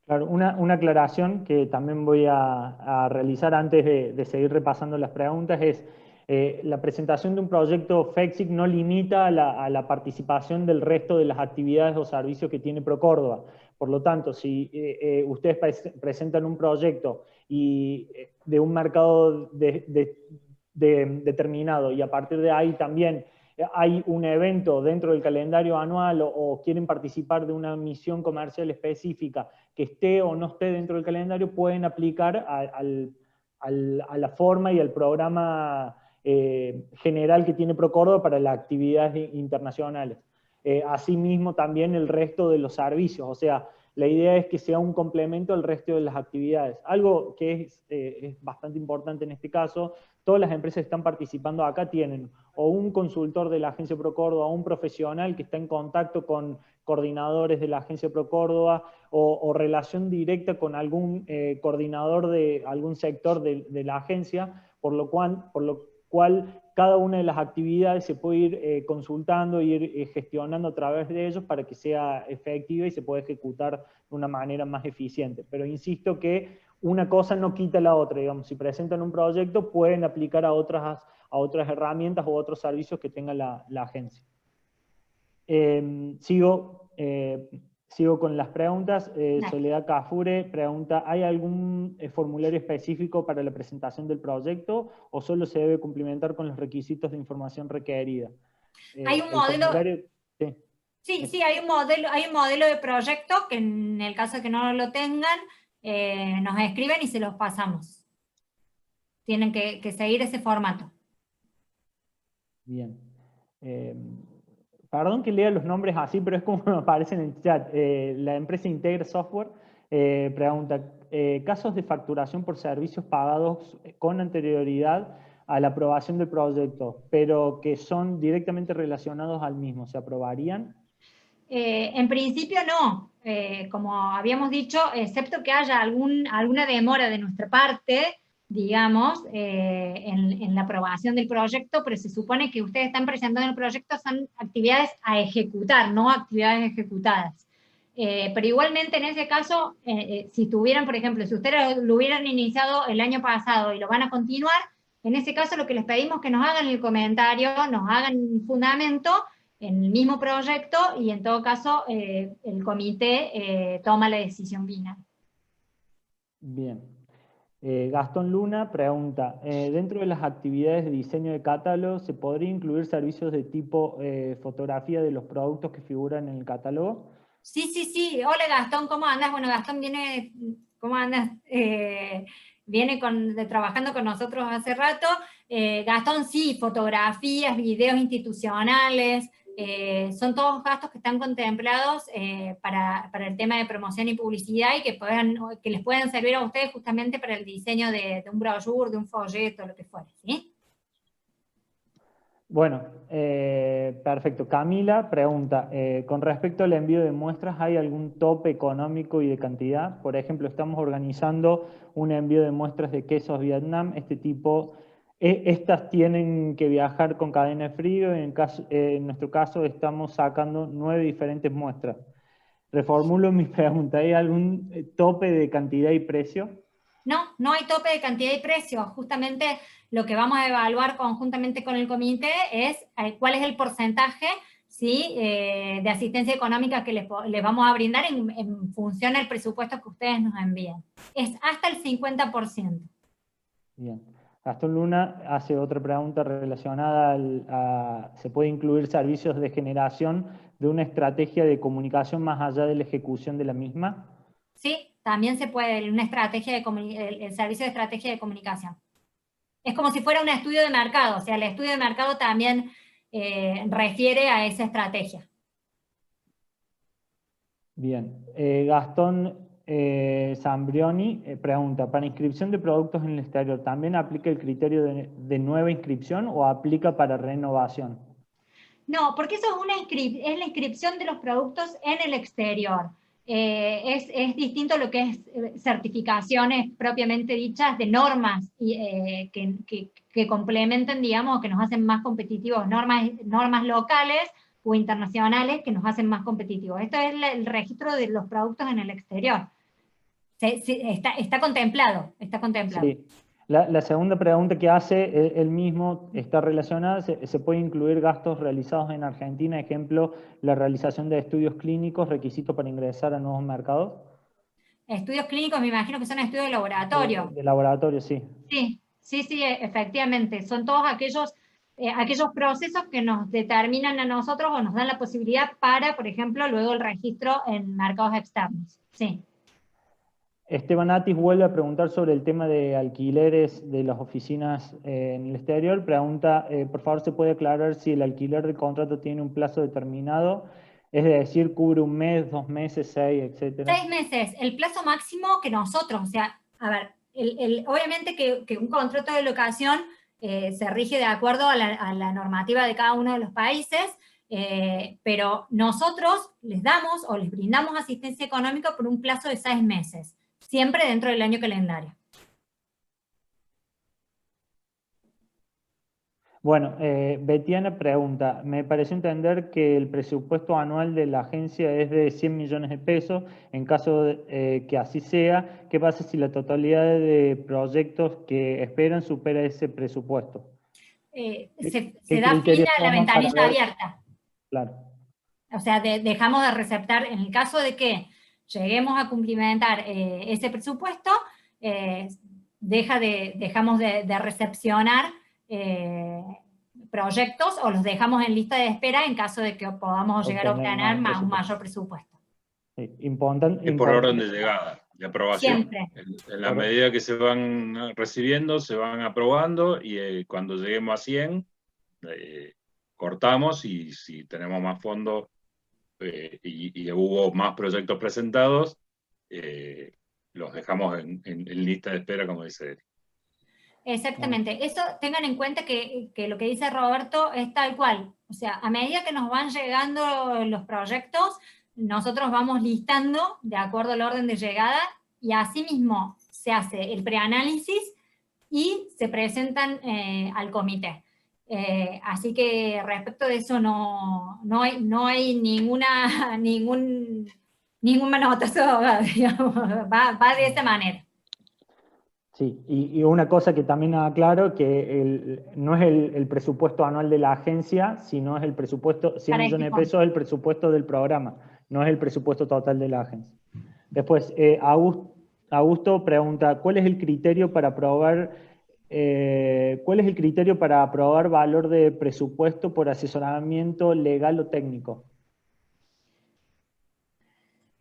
Claro, una aclaración que también voy a realizar antes de seguir repasando las preguntas es, la presentación de un proyecto FEXIC no limita a la participación del resto de las actividades o servicios que tiene ProCórdoba. Por lo tanto, si ustedes presentan un proyecto de un mercado determinado y a partir de ahí también hay un evento dentro del calendario anual o quieren participar de una misión comercial específica que esté o no esté dentro del calendario, pueden aplicar a la forma y al programa general que tiene ProCórdoba para las actividades internacionales. Asimismo, también el resto de los servicios, o sea, la idea es que sea un complemento al resto de las actividades. Algo que es bastante importante en este caso, todas las empresas que están participando acá tienen o un consultor de la agencia ProCórdoba, o un profesional que está en contacto con coordinadores de la agencia ProCórdoba, o relación directa con algún coordinador de algún sector de la agencia, por lo cual cada una de las actividades se puede ir consultando, ir gestionando a través de ellos para que sea efectiva y se pueda ejecutar de una manera más eficiente. Pero insisto que una cosa no quita la otra, digamos, si presentan un proyecto pueden aplicar a otras herramientas o otros servicios que tenga la agencia. Sigo con las preguntas. Soledad Cafure pregunta, ¿hay algún formulario específico para la presentación del proyecto o solo se debe cumplimentar con los requisitos de información requerida? Hay un modelo... Sí, hay un modelo de proyecto que en el caso de que no lo tengan, nos escriben y se los pasamos. Tienen que seguir ese formato. Bien. Perdón que lea los nombres así, pero es como me aparecen en el chat. La empresa Integra Software pregunta, casos de facturación por servicios pagados con anterioridad a la aprobación del proyecto, pero que son directamente relacionados al mismo, ¿se aprobarían? En principio no, como habíamos dicho, excepto que haya alguna demora de nuestra parte, digamos, en la aprobación del proyecto, pero se supone que ustedes están presentando el proyecto, son actividades a ejecutar, no actividades ejecutadas. Pero igualmente en ese caso, si tuvieran, por ejemplo, si ustedes lo hubieran iniciado el año pasado y lo van a continuar, en ese caso lo que les pedimos que nos hagan el comentario, nos hagan un fundamento en el mismo proyecto y en todo caso el comité toma la decisión final. Bien. Gastón Luna pregunta, dentro de las actividades de diseño de catálogo, ¿se podría incluir servicios de tipo fotografía de los productos que figuran en el catálogo? Sí, sí, sí. Hola Gastón, ¿cómo andas? Bueno, Gastón viene, ¿cómo andas? Viene trabajando con nosotros hace rato. Gastón, sí, fotografías, videos institucionales, son todos gastos que están contemplados para el tema de promoción y publicidad y que les puedan servir a ustedes justamente para el diseño de un brochure, de un folleto, lo que fuera, ¿sí? Bueno, perfecto. Camila pregunta, con respecto al envío de muestras, ¿hay algún tope económico y de cantidad? Por ejemplo, estamos organizando un envío de muestras de quesos Vietnam, estas tienen que viajar con cadena de frío, en nuestro caso estamos sacando 9 diferentes muestras. Reformulo mi pregunta, ¿hay algún tope de cantidad y precio? No, no hay tope de cantidad y precio. Justamente lo que vamos a evaluar conjuntamente con el comité es cuál es el porcentaje, ¿sí? De asistencia económica que les vamos a brindar en función del presupuesto que ustedes nos envíen. Es hasta el 50%. Bien. Gastón Luna hace otra pregunta relacionada ¿se puede incluir servicios de generación de una estrategia de comunicación más allá de la ejecución de la misma? Sí, también se puede, el servicio de estrategia de comunicación. Es como si fuera un estudio de mercado, o sea, el estudio de mercado también refiere a esa estrategia. Bien. Gastón Zambrioni pregunta, ¿para inscripción de productos en el exterior también aplica el criterio de nueva inscripción o aplica para renovación? No, porque eso es la inscripción de los productos en el exterior. Es distinto lo que es certificaciones propiamente dichas de normas que complementen, digamos, que nos hacen más competitivos, normas locales o internacionales que nos hacen más competitivos. Esto es el registro de los productos en el exterior. Está contemplado, está contemplado. Sí. La segunda pregunta que hace él mismo está relacionada, ¿se puede incluir gastos realizados en Argentina? Ejemplo, la realización de estudios clínicos, requisito para ingresar a nuevos mercados. Estudios clínicos, me imagino que son estudios de laboratorio. De laboratorio, sí. Sí, efectivamente. Son todos aquellos procesos que nos determinan a nosotros o nos dan la posibilidad para, por ejemplo, luego el registro en mercados externos. Sí. Esteban Atis vuelve a preguntar sobre el tema de alquileres de las oficinas en el exterior. Pregunta, por favor, ¿se puede aclarar si el alquiler del contrato tiene un plazo determinado? Es decir, ¿cubre un mes, 2 meses, 6, etcétera? 6 meses, el plazo máximo que nosotros, o sea, a ver, obviamente que un contrato de locación se rige de acuerdo a la normativa de cada uno de los países, pero nosotros les damos o les brindamos asistencia económica por un plazo de 6 meses. Siempre dentro del año calendario. Bueno, Betiana pregunta, me pareció entender que el presupuesto anual de la agencia es de 100 millones de pesos. En caso de que así sea, ¿qué pasa si la totalidad de proyectos que esperan supera ese presupuesto? Se da fin a la ventanilla abierta. Claro. O sea, dejamos de receptar, en el caso de que lleguemos a cumplimentar ese presupuesto, dejamos de recepcionar proyectos o los dejamos en lista de espera en caso de que podamos llegar a obtener un mayor presupuesto. Sí, es por orden de llegada, de aprobación. Siempre. En la medida que se van recibiendo, se van aprobando y cuando lleguemos a 100, cortamos y si tenemos más fondos y hubo más proyectos presentados, los dejamos en lista de espera, como dice Eri. Exactamente. Eso tengan en cuenta que lo que dice Roberto es tal cual. O sea, a medida que nos van llegando los proyectos, nosotros vamos listando de acuerdo al orden de llegada y asimismo se hace el preanálisis y se presentan al comité. Así que respecto de eso no hay ningún manotazo, digamos, va de esa manera. Sí, y una cosa que también aclaro, que no es el presupuesto anual de la agencia, sino es el presupuesto, 100 millones de pesos es el presupuesto del programa, no es el presupuesto total de la agencia. Después, Augusto pregunta, ¿cuál es el criterio para aprobar valor de presupuesto por asesoramiento legal o técnico?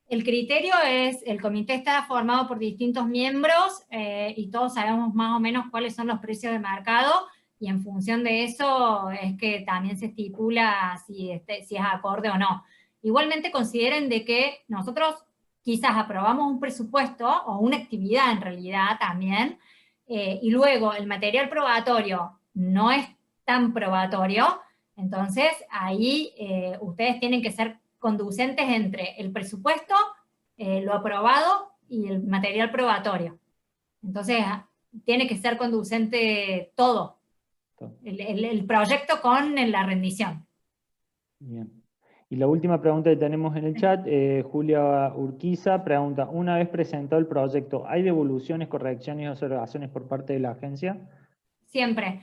El criterio es, el comité está formado por distintos miembros y todos sabemos más o menos cuáles son los precios de mercado y en función de eso es que también se estipula si es acorde o no. Igualmente consideren de que nosotros quizás aprobamos un presupuesto o una actividad en realidad también y luego el material probatorio no es tan probatorio, entonces ahí ustedes tienen que ser conducentes entre el presupuesto, lo aprobado y el material probatorio. Entonces, tiene que ser conducente todo, el proyecto con la rendición. Bien. Y la última pregunta que tenemos en el chat, Julia Urquiza pregunta, una vez presentado el proyecto, ¿hay devoluciones, correcciones y observaciones por parte de la agencia? Siempre.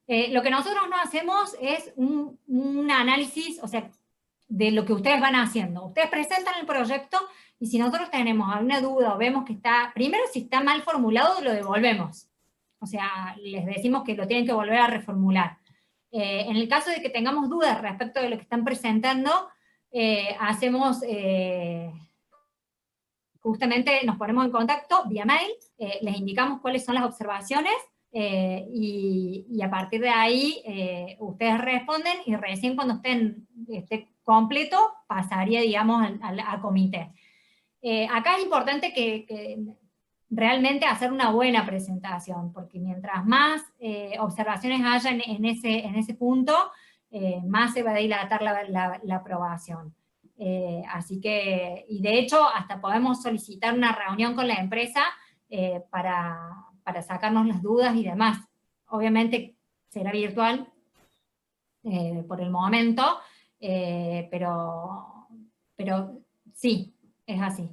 Lo que nosotros no hacemos es un análisis, o sea, de lo que ustedes van haciendo. Ustedes presentan el proyecto y si nosotros tenemos alguna duda o vemos que está, primero si está mal formulado, lo devolvemos. O sea, les decimos que lo tienen que volver a reformular. En el caso de que tengamos dudas respecto de lo que están presentando, hacemos, justamente nos ponemos en contacto vía mail, les indicamos cuáles son las observaciones y a partir de ahí ustedes responden y recién cuando esté completo pasaría, digamos, al comité. Acá es importante que realmente hacer una buena presentación, porque mientras más observaciones haya en ese punto, más se va a dilatar la aprobación. Así que, y de hecho, hasta podemos solicitar una reunión con la empresa para sacarnos las dudas y demás. Obviamente será virtual por el momento, pero sí, es así.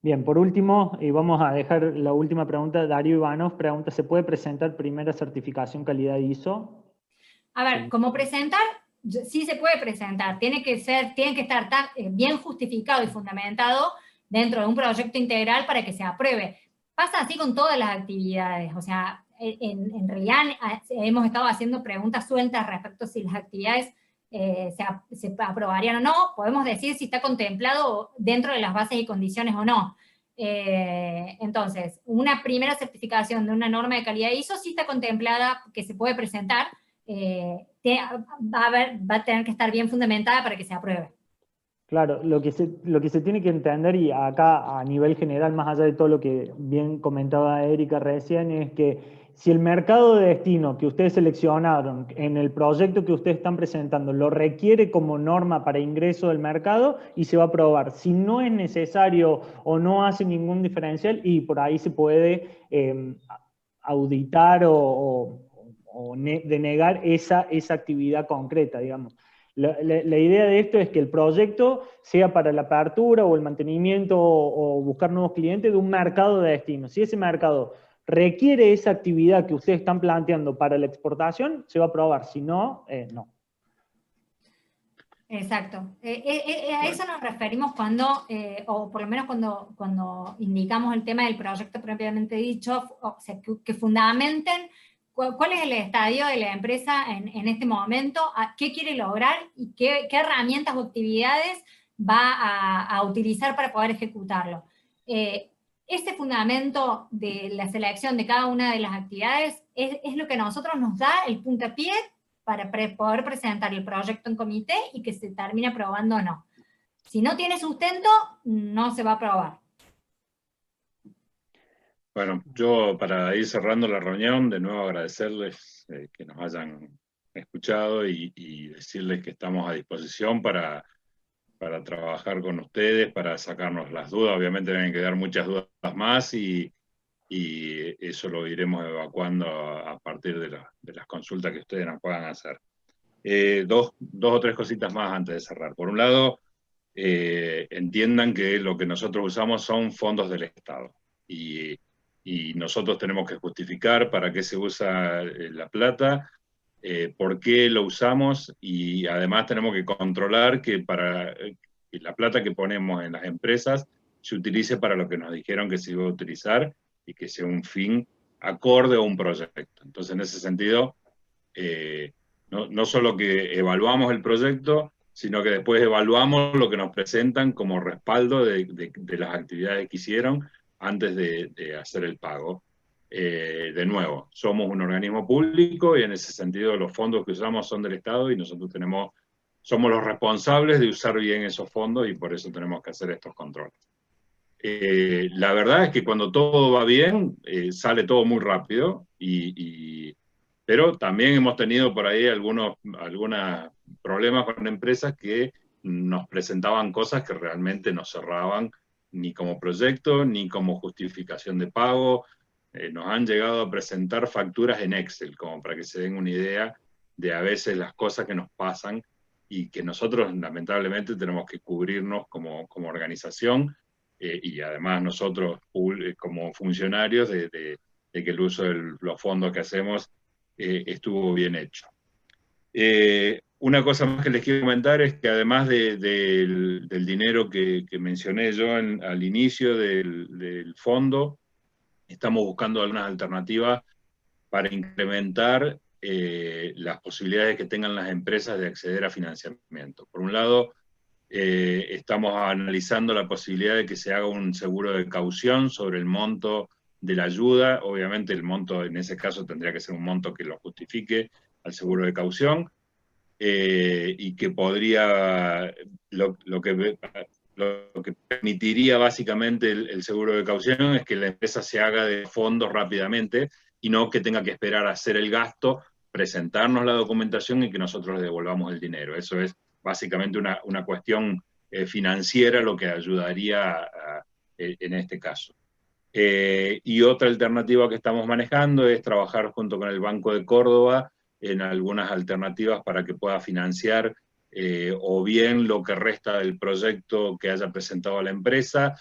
Bien, por último, y vamos a dejar la última pregunta, Darío Ivanov pregunta, ¿se puede presentar primera certificación calidad ISO? A ver, como presentar, sí se puede presentar, tiene que estar bien justificado y fundamentado dentro de un proyecto integral para que se apruebe. Pasa así con todas las actividades, o sea, en realidad hemos estado haciendo preguntas sueltas respecto a si las actividades se aprobarían o no, podemos decir si está contemplado dentro de las bases y condiciones o no. Entonces, una primera certificación de una norma de calidad ISO sí está contemplada que se puede presentar, va a tener que estar bien fundamentada para que se apruebe. Claro, lo que se tiene que entender, y acá a nivel general, más allá de todo lo que bien comentaba Erika recién, es que si el mercado de destino que ustedes seleccionaron en el proyecto que ustedes están presentando lo requiere como norma para ingreso del mercado y se va a aprobar. Si no es necesario o no hace ningún diferencial, y por ahí se puede auditar o denegar esa actividad concreta, digamos. La idea de esto es que el proyecto sea para la apertura o el mantenimiento o buscar nuevos clientes de un mercado de destino. Si ese mercado requiere esa actividad que ustedes están planteando para la exportación, se va a aprobar. Si no, no. Exacto. A eso nos referimos cuando, o por lo menos cuando indicamos el tema del proyecto propiamente dicho, o sea, que fundamenten cuál es el estadio de la empresa en este momento, qué quiere lograr y qué herramientas o actividades va a utilizar para poder ejecutarlo. Ese fundamento de la selección de cada una de las actividades es lo que a nosotros nos da el puntapié para poder presentar el proyecto en comité y que se termine aprobando o no. Si no tiene sustento, no se va a aprobar. Bueno, yo para ir cerrando la reunión, de nuevo agradecerles que nos hayan escuchado y decirles que estamos a disposición para trabajar con ustedes, para sacarnos las dudas. Obviamente deben quedar muchas dudas más y eso lo iremos evacuando a partir de las consultas que ustedes nos puedan hacer. Dos o tres cositas más antes de cerrar. Por un lado, entiendan que lo que nosotros usamos son fondos del Estado y nosotros tenemos que justificar para qué se usa la plata, por qué lo usamos, y además tenemos que controlar que que la plata que ponemos en las empresas se utilice para lo que nos dijeron que se iba a utilizar y que sea un fin acorde a un proyecto. Entonces, en ese sentido, no solo que evaluamos el proyecto, sino que después evaluamos lo que nos presentan como respaldo de las actividades que hicieron antes de hacer el pago. De nuevo, somos un organismo público y en ese sentido los fondos que usamos son del Estado y nosotros somos los responsables de usar bien esos fondos y por eso tenemos que hacer estos controles. La verdad es que cuando todo va bien, sale todo muy rápido, pero también hemos tenido por ahí algunos problemas con empresas que nos presentaban cosas que realmente no cerraban ni como proyecto, ni como justificación de pago. Nos han llegado a presentar facturas en Excel, como para que se den una idea de a veces las cosas que nos pasan y que nosotros lamentablemente tenemos que cubrirnos como organización y además nosotros como funcionarios de que el uso de los fondos que hacemos estuvo bien hecho. Una cosa más que les quiero comentar es que además del dinero que mencioné yo al inicio del fondo, estamos buscando algunas alternativas para incrementar las posibilidades que tengan las empresas de acceder a financiamiento. Por un lado, estamos analizando la posibilidad de que se haga un seguro de caución sobre el monto de la ayuda. Obviamente el monto en ese caso tendría que ser un monto que lo justifique al seguro de caución y que podría, lo que permitiría básicamente el seguro de caución es que la empresa se haga de fondos rápidamente y no que tenga que esperar a hacer el gasto, presentarnos la documentación y que nosotros le devolvamos el dinero. Eso es básicamente una cuestión financiera lo que ayudaría en este caso. Y otra alternativa que estamos manejando es trabajar junto con el Banco de Córdoba en algunas alternativas para que pueda financiar o bien lo que resta del proyecto que haya presentado a la empresa,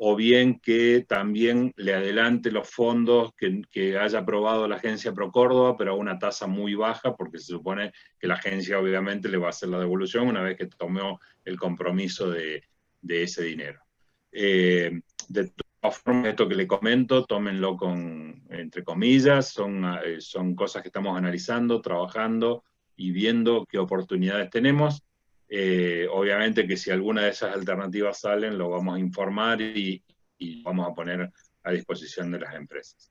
o bien que también le adelante los fondos que haya aprobado la agencia Procórdoba, pero a una tasa muy baja, porque se supone que la agencia obviamente le va a hacer la devolución una vez que tomó el compromiso de ese dinero. De todas formas, esto que le comento, tómenlo entre comillas, son cosas que estamos analizando, trabajando y viendo qué oportunidades tenemos. Obviamente que si alguna de esas alternativas salen, lo vamos a informar y vamos a poner a disposición de las empresas.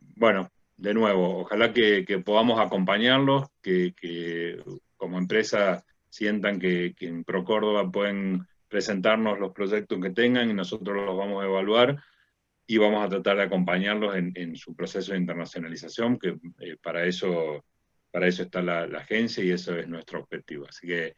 Bueno, de nuevo, ojalá que podamos acompañarlos, que como empresa sientan que en Procórdoba pueden presentarnos los proyectos que tengan y nosotros los vamos a evaluar y vamos a tratar de acompañarlos en su proceso de internacionalización, que para eso está la agencia y eso es nuestro objetivo. Así que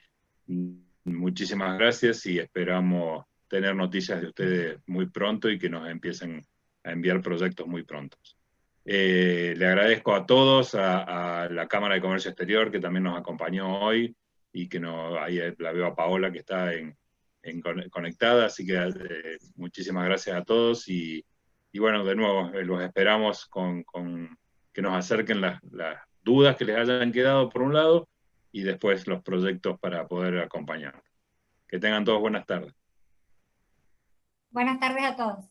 muchísimas gracias y esperamos tener noticias de ustedes muy pronto y que nos empiecen a enviar proyectos muy prontos. Le agradezco a todos, a la Cámara de Comercio Exterior que también nos acompañó hoy y que ahí la veo a Paola que está conectada, así que muchísimas gracias a todos y bueno, de nuevo, los esperamos con que nos acerquen las dudas que les hayan quedado por un lado y después los proyectos para poder acompañar. Que tengan todos buenas tardes. Buenas tardes a todos.